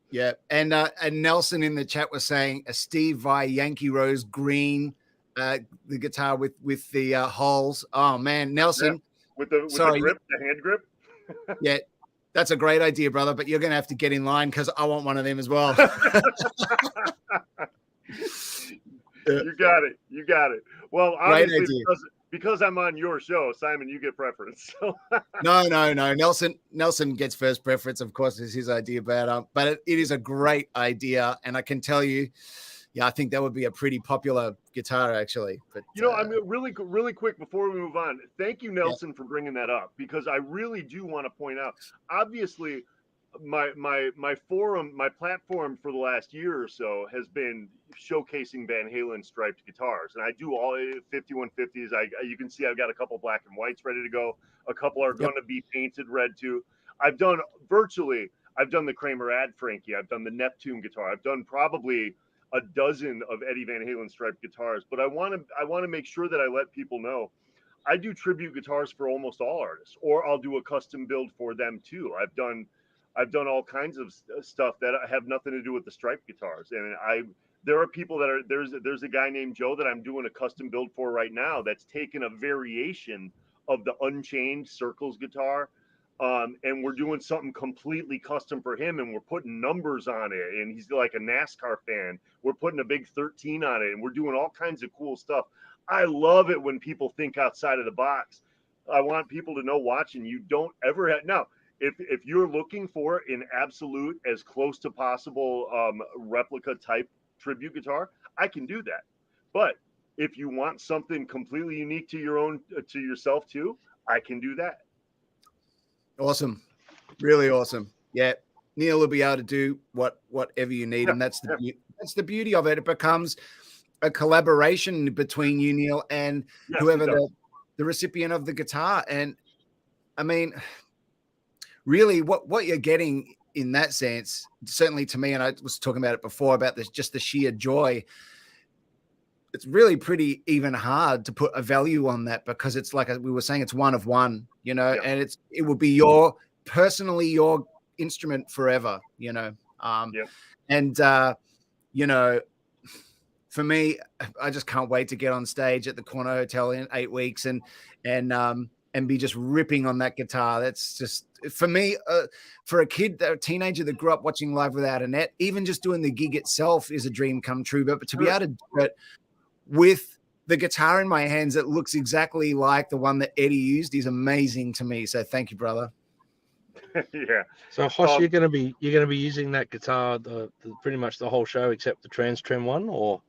Yeah. And Nelson in the chat was saying a Steve Vai Yankee Rose green, the guitar with the holes. Oh man, Nelson. With the grip, the hand grip. Yeah. That's a great idea, brother, but you're going to have to get in line because I want one of them as well. You got it. Well, obviously, because I'm on your show, Simon, you get preference. So. No. Nelson gets first preference, of course, is his idea. But it is a great idea. And I can tell you, I think that would be a pretty popular guitar, actually. But I'm really quick before we move on. Thank you, Nelson, for bringing that up, because I really do want to point out. Obviously, my forum, my platform for the last year or so has been showcasing Van Halen striped guitars, and I do all 5150s. You can see I've got a couple black and whites ready to go. A couple are going to be painted red too. I've done the Kramer Ad Frankie. I've done the Neptune guitar. I've done probably a dozen of Eddie Van Halen striped guitars, but I want to make sure that I let people know I do tribute guitars for almost all artists, or I'll do a custom build for them too. I've done all kinds of stuff that have nothing to do with the striped guitars, and there are people that are there's a guy named Joe that I'm doing a custom build for right now that's taken a variation of the Unchained Circles guitar. And we're doing something completely custom for him, and we're putting numbers on it, and he's like a NASCAR fan. We're putting a big 13 on it, and we're doing all kinds of cool stuff. I love it when people think outside of the box. I want people to know watching, you don't ever have now. If you're looking for an absolute as close to possible replica type tribute guitar, I can do that. But if you want something completely unique to yourself too, I can do that. Awesome. Really awesome. Yeah. Neil will be able to do whatever you need. And that's the beauty of it. It becomes a collaboration between you, Neil, and whoever the recipient of the guitar. And I mean, really what you're getting in that sense, certainly to me, and I was talking about it before about this, just the sheer joy. It's really pretty even hard to put a value on that, because it's like we were saying, it's one of one, and it will be your instrument forever, and for me, I just can't wait to get on stage at the Corner Hotel in 8 weeks and be just ripping on that guitar. That's just, for me, for a teenager that grew up watching Live Without Annette, even just doing the gig itself is a dream come true. But to be able to do it with the guitar in my hands that looks exactly like the one that Eddie used is amazing to me. So thank you, brother. Yeah. So Hosh, you're gonna be using that guitar pretty much the whole show except the Trans Trem one, or?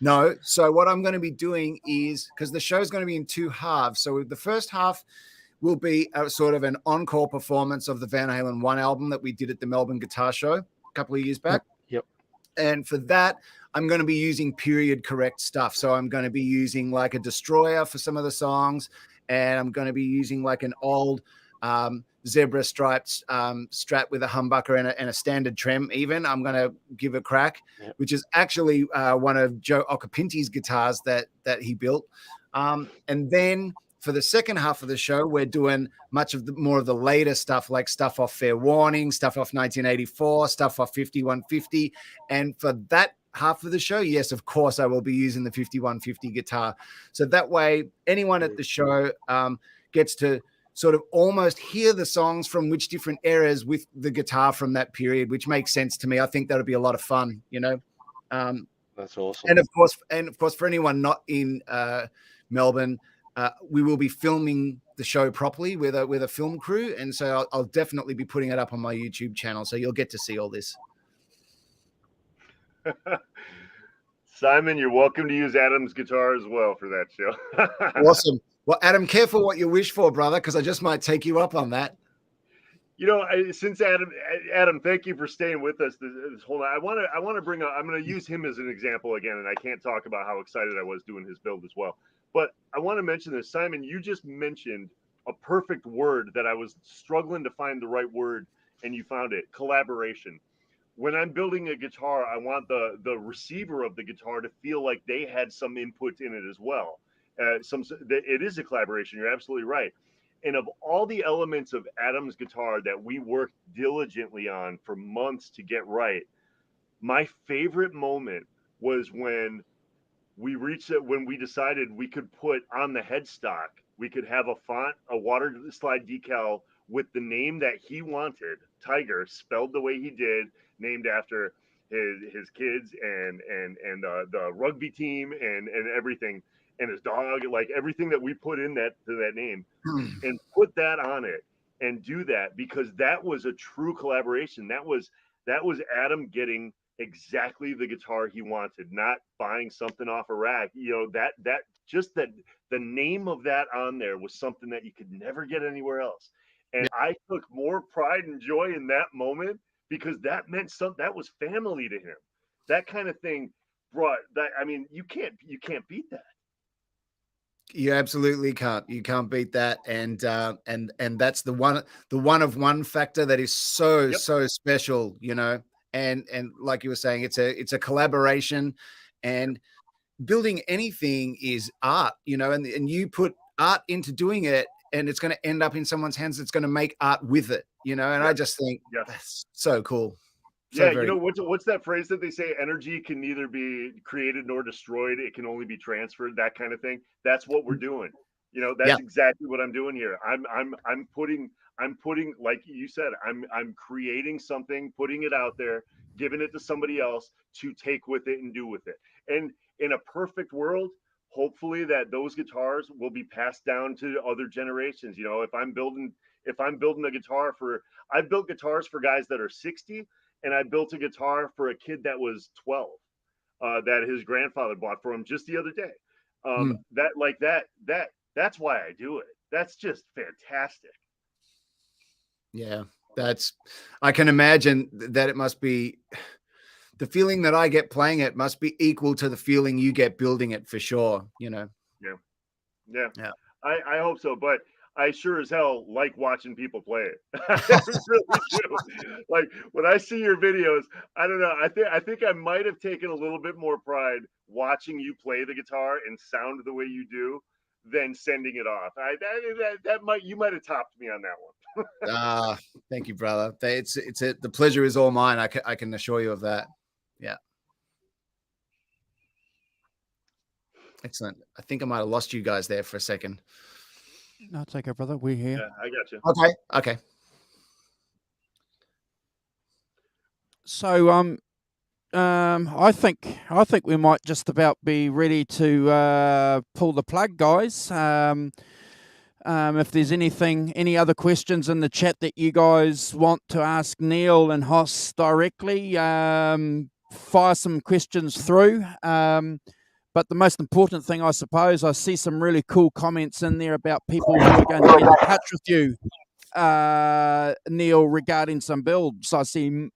No. So what I'm going to be doing is, because the show's going to be in two halves. So the first half will be a sort of an encore performance of the Van Halen 1 album that we did at the Melbourne Guitar Show a couple of years back. Yep. And for that, I'm going to be using period correct stuff. So I'm going to be using like a Destroyer for some of the songs, and I'm going to be using like an old zebra striped Strat with a humbucker and a standard trem. Even I'm going to give a crack, which is actually one of Joe Occhipinti's guitars that he built. And then for the second half of the show, we're doing much of more of the later stuff, like stuff off Fair Warning, stuff off 1984, stuff off 5150. And for that half of the show, yes, of course, I will be using the 5150 guitar. So that way, anyone at the show gets to sort of almost hear the songs from which different eras with the guitar from that period, which makes sense to me. I think that'll be a lot of fun, you know. That's awesome. And of course, for anyone not in Melbourne, we will be filming the show properly with a film crew, and so I'll definitely be putting it up on my YouTube channel, so you'll get to see all this. Simon, you're welcome to use Adam's guitar as well for that show. Awesome. Well, Adam, careful what you wish for, brother, because I just might take you up on that. You know, since Adam, thank you for staying with us this whole night. I want to bring up. I'm going to use him as an example again, and I can't talk about how excited I was doing his build as well. But I want to mention this, Simon. You just mentioned a perfect word that I was struggling to find the right word, and you found it: collaboration. When I'm building a guitar, I want the receiver of the guitar to feel like they had some input in it as well. It is a collaboration. You're absolutely right. And of all the elements of Adam's guitar that we worked diligently on for months to get right, my favorite moment was when we decided we could put on the headstock, we could have a font, a water slide decal with the name that he wanted, Tiger, spelled the way he did, named after his kids and the rugby team and everything, and his dog, like everything that we put in that name, and put that on it and do that, because that was a true collaboration. That was Adam getting exactly the guitar he wanted, not buying something off a rack. You know, that just that the name of that on there was something that you could never get anywhere else. And I took more pride and joy in that moment, because that meant that was family to him. That kind of thing brought that. I mean, you can't beat that. You absolutely can't. You can't beat that, and that's the one of one factor that is so special, you know. And like you were saying, it's a collaboration, and building anything is art, you know. And you put art into doing it, and it's going to end up in someone's hands that's going to make art with it, you know. And I just think that's so cool. So you know, what's that phrase that they say? Energy can neither be created nor destroyed. It can only be transferred, that kind of thing. That's what we're doing. You know, that's exactly what I'm doing here. I'm putting, like you said, I'm creating something, putting it out there, giving it to somebody else to take with it and do with it. And in a perfect world, hopefully that those guitars will be passed down to other generations. You know, if I'm building a guitar I've built guitars for guys that are 60, and I built a guitar for a kid that was 12, that his grandfather bought for him just the other day. That's why I do it. That's just fantastic. Yeah, I can imagine that it must be the feeling that I get playing it must be equal to the feeling you get building it, for sure. You know? Yeah. I hope so, but I sure as hell like watching people play it. I really do. Like when I see your videos, I don't know. I think I might have taken a little bit more pride watching you play the guitar and sound the way you do than sending it off. You might have topped me on that one. Thank you, brother. The pleasure is all mine. I can assure you of that. Yeah. Excellent. I think I might have lost you guys there for a second. No, it's okay, brother. We're here. Yeah, I got you. Okay. So, I think we might just about be ready to pull the plug, guys. If there's any other questions in the chat that you guys want to ask Neil and Hoss directly, fire some questions through. But the most important thing, I suppose, I see some really cool comments in there about people who are going to get in touch with you. Neil, regarding some builds. I see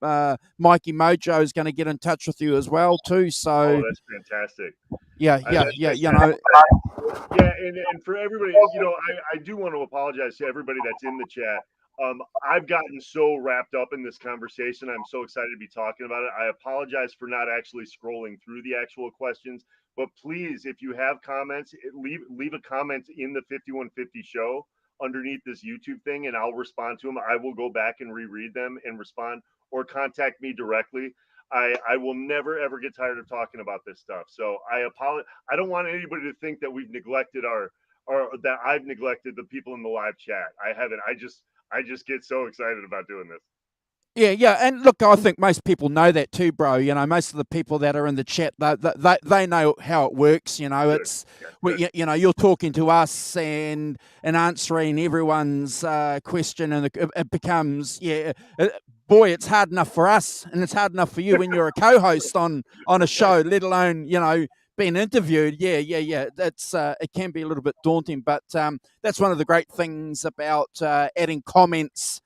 Mikey Mojo is going to get in touch with you as well too. So that's fantastic. Yeah, and for everybody, I do want to apologize to everybody that's in the chat. I've gotten so wrapped up in this conversation. I'm so excited to be talking about it. I apologize for not actually scrolling through the actual questions, but please, if you have comments, leave a comment in the 5150 show underneath this YouTube thing, and I'll respond to them. I will go back and reread them and respond, or contact me directly. I will never ever get tired of talking about this stuff. So I apologize. I don't want anybody to think that we've neglected or that I've neglected the people in the live chat. I haven't. I just get so excited about doing this. Yeah, and look, I think most people know that too, bro. Most of the people that are in the chat, they know how it works. It's you're talking to us and answering everyone's question, and it becomes boy, it's hard enough for us, and it's hard enough for you when you're a co-host on a show, let alone being interviewed. That's it can be a little bit daunting, but that's one of the great things about adding comments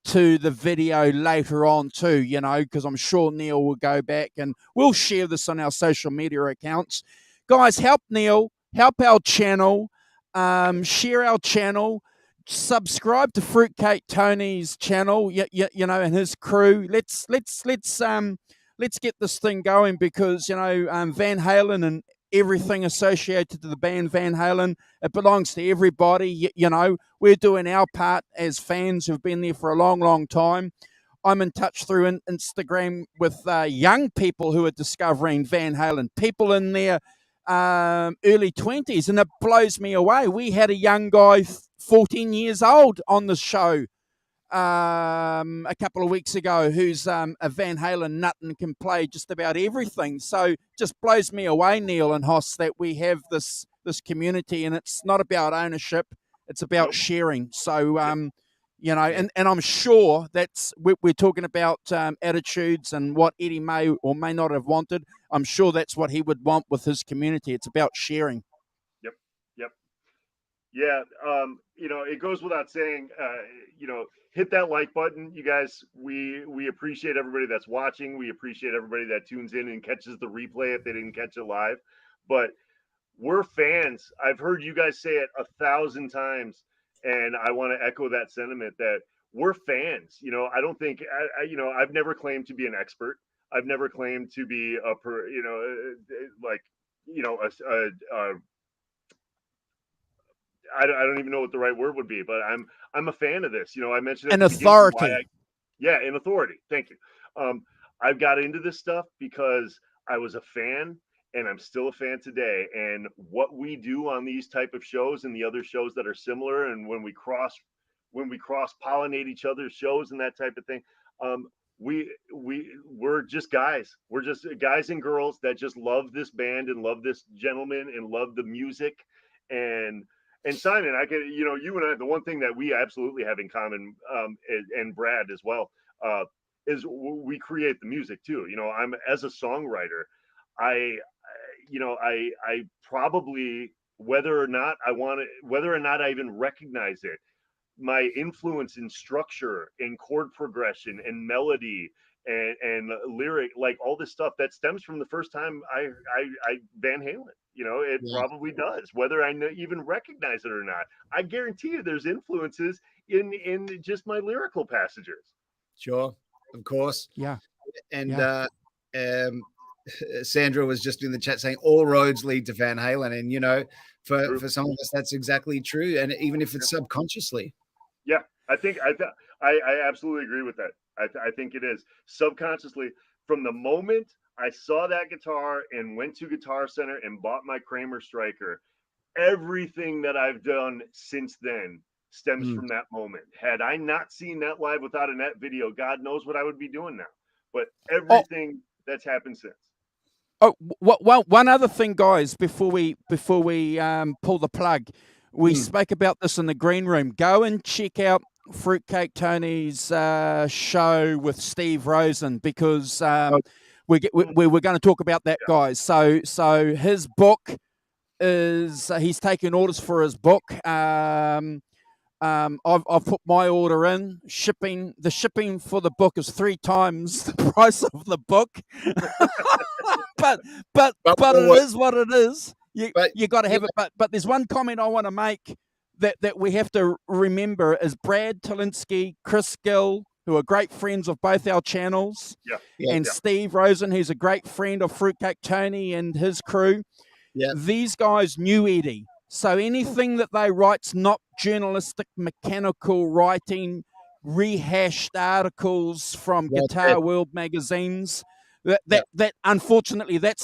to the video later on too, because I'm sure Neil will go back and we'll share this on our social media accounts. Guys, help Neil, help our channel, share our channel, subscribe to Fruitcake Tony's channel, and his crew. Let's get this thing going, because Van Halen and everything associated to the band Van Halen, it belongs to everybody. We're doing our part as fans who've been there for a long, long time. I'm in touch through Instagram with young people who are discovering Van Halen, people in their early 20s, and it blows me away. We had a young guy, 14 years old, on the show a couple of weeks ago, who's a Van Halen nut and can play just about everything. So just blows me away, Neil and Hoss, that we have this community, and it's not about ownership, it's about sharing. So and I'm sure that's we're talking about attitudes and what Eddie may or may not have wanted. I'm sure that's what he would want with his community. It's about sharing. Yep. Yeah, it goes without saying, hit that like button, you guys. We appreciate everybody that's watching. We appreciate everybody that tunes in and catches the replay if they didn't catch it live. But we're fans. I've heard you guys say it 1,000 times, and I want to echo that sentiment that we're fans. I don't think I've never claimed to be an expert. I've never claimed to be I don't even know what the right word would be, but I'm a fan of this. I mentioned an authority. An authority. Thank you. I've got into this stuff because I was a fan, and I'm still a fan today. And what we do on these type of shows and the other shows that are similar, and when we cross pollinate each other's shows and that type of thing, we're just guys. We're just guys and girls that just love this band and love this gentleman and love the music. And Simon, I could, you and I, the one thing that we absolutely have in common, and Brad as well, is we create the music too. I'm, as a songwriter, I probably, whether or not I even recognize it, my influence in structure and chord progression and melody and lyric, like all this stuff, that stems from the first time I Van Halen. It probably does, whether I even recognize it or not. I guarantee you there's influences in just my lyrical passages. Sure, of course. Yeah. And Sandra was just in the chat saying all roads lead to Van Halen. And, for some of us, that's exactly true. And even if it's subconsciously. Yeah, I think I absolutely agree with that. I think it is subconsciously. From the moment I saw that guitar and went to Guitar Center and bought my Kramer Striker, everything that I've done since then stems from that moment. Had I not seen that live without Annette video, God knows what I would be doing now. But everything that's happened since. Oh, one other thing, guys, before we pull the plug, we spoke about this in the green room. Go and check out Fruitcake Tony's show with Steve Rosen, because we're going to talk about that, guys. So his book is he's taking orders for his book. I've put my order in. The shipping for the book is 3 times the price of the book. but it is what it is. You got to have it. But there's one comment I want to make that we have to remember is Brad Talinsky, Chris Gill, who are great friends of both our channels, and Steve Rosen, who's a great friend of Fruitcake Tony and his crew. Yeah. These guys knew Eddie. So anything that they write's not journalistic, mechanical writing, rehashed articles from Guitar World magazines. That unfortunately, that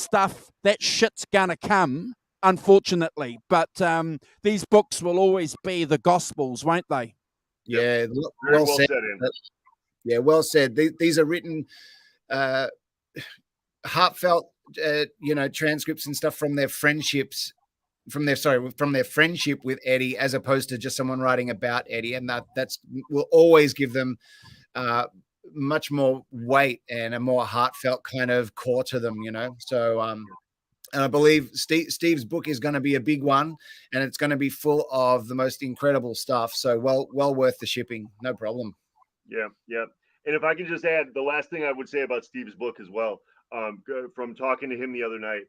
shit's gonna come. Unfortunately, but these books will always be the Gospels, won't they? Yeah, well said. Yeah, well said. These are written, heartfelt, transcripts and stuff from their friendships. From their friendship with Eddie, as opposed to just someone writing about Eddie, and that's will always give them much more weight and a more heartfelt kind of core to them, So, and I believe Steve's book is going to be a big one, and it's going to be full of the most incredible stuff. So, well worth the shipping, no problem. Yeah. And if I can just add, the last thing I would say about Steve's book as well, from talking to him the other night.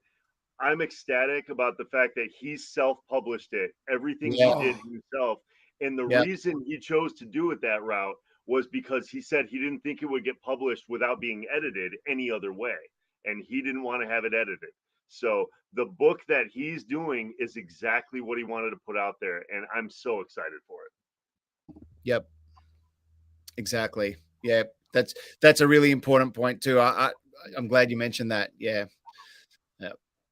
I'm ecstatic about the fact that he self-published it, everything he did himself. And the reason he chose to do it that route was because he said he didn't think it would get published without being edited any other way. And he didn't want to have it edited. So the book that he's doing is exactly what he wanted to put out there. And I'm so excited for it. Yep. Exactly. Yeah. That's a really important point too. I'm glad you mentioned that. Yeah.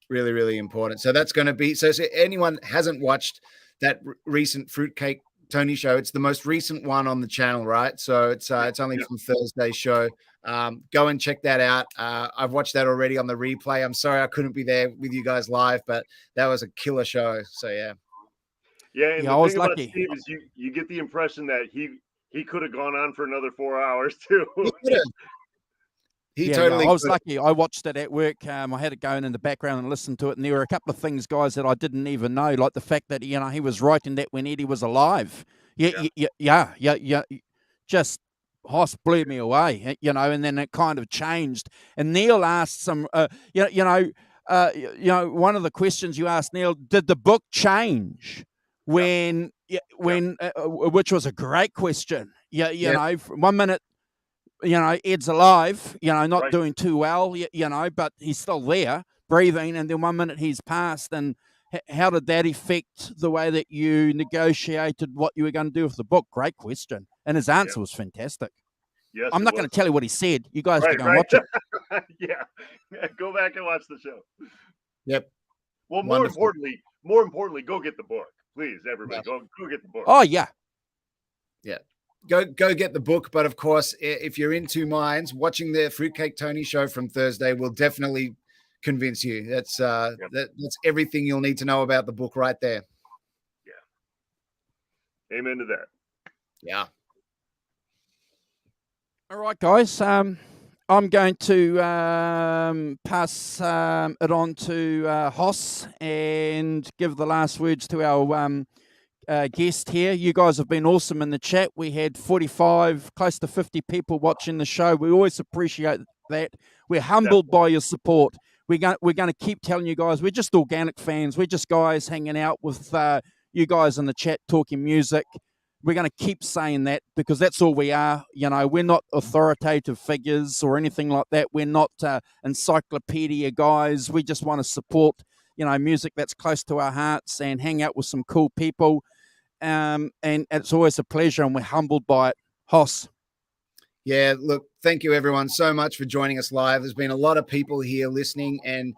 Really, really important. So that's going to be, so anyone hasn't watched that recent Fruitcake Tony show, it's the most recent one on the channel, right? So it's only from Thursday's show. Go and check that out. I've watched that already on the replay. I'm sorry I couldn't be there with you guys live, but that was a killer show. So yeah. Yeah, and the thing about Steve is you get the impression that he could have gone on for another 4 hours too. He totally. I was lucky. I watched it at work. I had to go in the background and listen to it, and there were a couple of things, guys, that I didn't even know, like the fact that he was writing that when Eddie was alive. Just Hoss blew me away, and then it kind of changed. And Neil asked some, one of the questions you asked Neil, did the book change when, which was a great question. Know, 1 minute. Ed's alive, not doing too well, but he's still there, breathing, and then 1 minute he's passed. And how did that affect the way that you negotiated what you were going to do with the book? Great question. And his answer was fantastic. Yes, I'm not going to tell you what he said. You guys can go and watch it. Yeah, go back and watch the show. Yep. Well, more importantly, go get the book. Please, everybody, go get the book. Oh, yeah. Yeah. Go get the book. But of course, if you're in two minds, watching the Fruitcake Tony show from Thursday will definitely convince you. That's everything you'll need to know about the book right there. Yeah. Amen to that. Yeah. All right, guys. I'm going to pass it on to Hoss and give the last words to our guest here. You guys have been awesome in the chat. We had 45, close to 50 people watching the show. We always appreciate that. We're humbled by your support. We're going to keep telling you guys, we're just organic fans. We're just guys hanging out with you guys in the chat, talking music. We're going to keep saying that because that's all we are. We're not authoritative figures or anything like that. We're not encyclopedia guys. We just want to support, music that's close to our hearts and hang out with some cool people. And it's always a pleasure, and we're humbled by it. Hoss. Yeah, look, thank you everyone so much for joining us live. There's been a lot of people here listening, and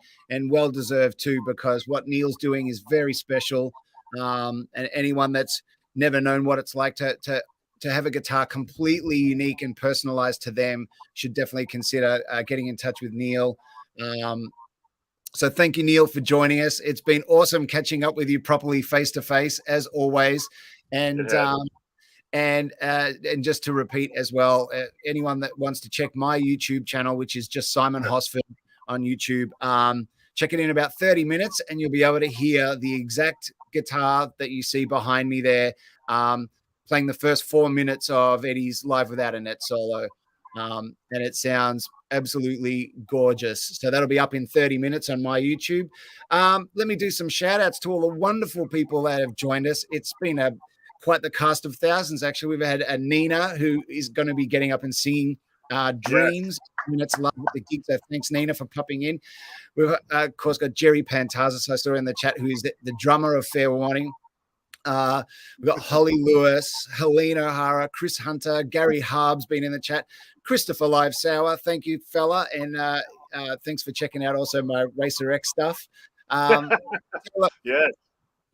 well-deserved too, because what Neil's doing is very special. And anyone that's never known what it's like to have a guitar completely unique and personalized to them should definitely consider getting in touch with Neil. So thank you, Neil, for joining us. It's been awesome catching up with you properly face-to-face, as always. And just to repeat as well, anyone that wants to check my YouTube channel, which is just Simon Hosford on YouTube, check it in about 30 minutes and you'll be able to hear the exact guitar that you see behind me there. playing the first 4 minutes of Eddie's Live Without Annette solo. And it sounds absolutely gorgeous. So that'll be up in 30 minutes on my YouTube. Let me do some shout outs to all the wonderful people that have joined us. It's been quite the cast of thousands, actually. We've had a Nina, who is going to be getting up and singing Dreams. Minutes Love with the gig. So thanks, Nina, for popping in. We've, of course, got Jerry Pantazis, I saw in the chat, who is the drummer of Fair Warning. We've got Holly Lewis, Helene O'Hara, Chris Hunter, Gary Harb's been in the chat, Christopher Live Sour. Thank you, fella. And thanks for checking out also my Racer X stuff. Yes.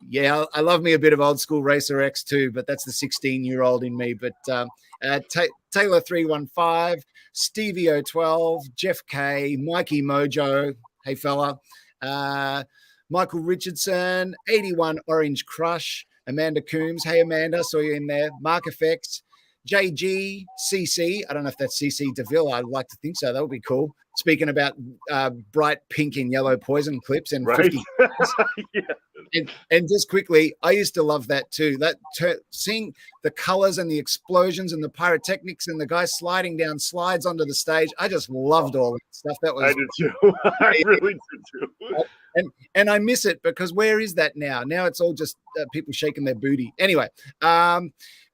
Yeah, I love me a bit of old school Racer X too, but that's the 16-year-old in me. But Taylor 315, Stevie 012, Jeff K, Mikey Mojo, hey fella, Michael Richardson, 81 Orange Crush, Amanda Coombs, hey Amanda, saw you in there, Mark Effects, JG, CC, I don't know if that's CC DeVille, I'd like to think so, that would be cool. Speaking about bright pink and yellow poison clips and right. 50 and just quickly, I used to love that too. Seeing the colors and the explosions and the pyrotechnics and the guys sliding down slides onto the stage, I just loved all that stuff. That was I did too. I really did too. And I miss it because where is that now? Now it's all just people shaking their booty. Anyway,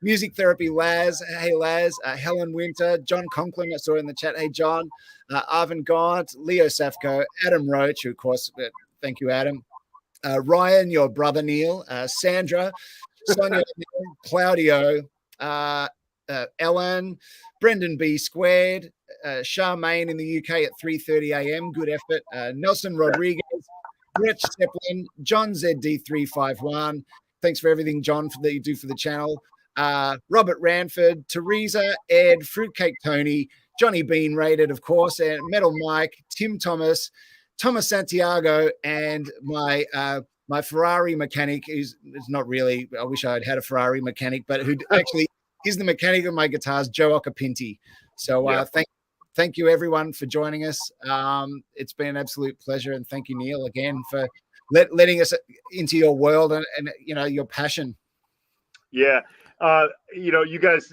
Music Therapy Laz, hey Laz, Helen Winter, John Conklin, I saw in the chat, hey John, Arvin Gaunt, Leo Safko, Adam Roach, who of course, thank you Adam, Ryan, your brother Neil, Sandra, Sonia, Claudio, Ellen, Brendan B Squared, Charmaine in the UK at 3:30 a.m. Good effort. Nelson Rodriguez, Rich Zeppelin, John ZD351. Thanks for everything, John, that you do for the channel. Robert Ranford, Teresa, Ed, Fruitcake Tony, Johnny Bean Rated, of course, and Metal Mike, Tim Thomas, Thomas Santiago, and my Ferrari mechanic is not really, I wish I had had a Ferrari mechanic, but who actually is the mechanic of my guitars, Joe Ocapinti. So thank you everyone for joining us. It's been an absolute pleasure, and thank you, Neil, again for letting us into your world and your passion. Yeah, you guys,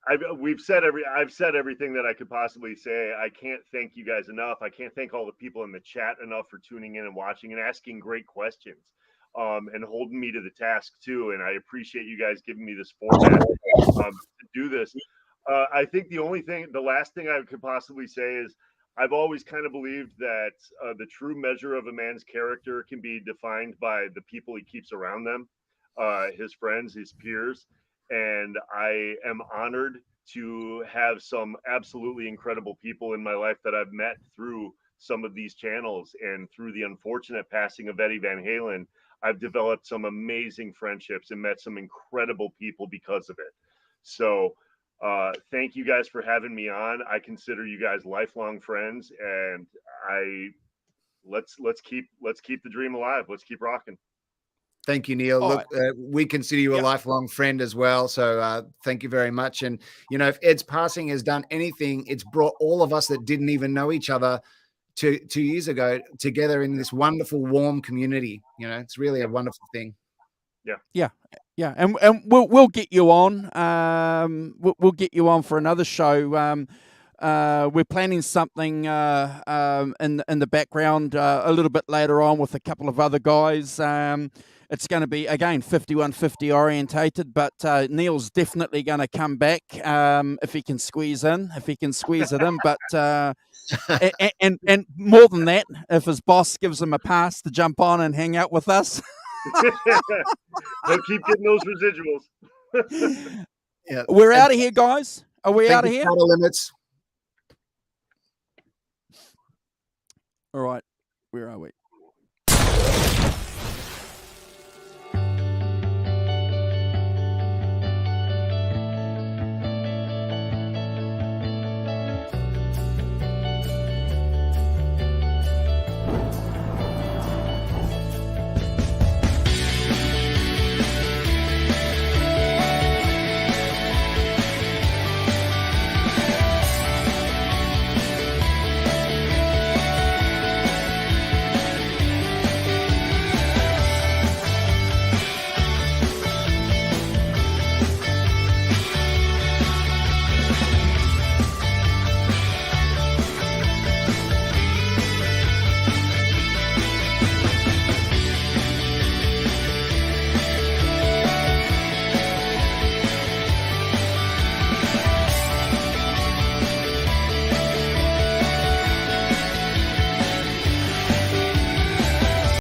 I've said everything that I could possibly say. I can't thank you guys enough. I can't thank all the people in the chat enough for tuning in and watching and asking great questions, and holding me to the task too. And I appreciate you guys giving me this format to do this. I think the last thing I could possibly say is I've always kind of believed that the true measure of a man's character can be defined by the people he keeps around them, his friends, his peers. And I am honored to have some absolutely incredible people in my life that I've met through some of these channels, and through the unfortunate passing of Eddie Van Halen, I've developed some amazing friendships and met some incredible people because of it. So thank you guys for having me on. I consider you guys lifelong friends, and let's keep the dream alive. Let's keep rocking. Thank you, Neil. Look, we consider you a lifelong friend as well. So thank you very much. And, if Ed's passing has done anything, it's brought all of us that didn't even know each other 2 years ago together in this wonderful, warm community. It's really a wonderful thing. Yeah. And we'll get you on. We'll get you on for another show. We're planning something in the background a little bit later on with a couple of other guys. It's going to be, again, 5150 orientated, but Neil's definitely going to come back if he can squeeze it in. But and more than that, if his boss gives him a pass to jump on and hang out with us. They'll keep getting those residuals. Yeah. We're out of here, guys. Are we out of here? Limits. All right. Where are we?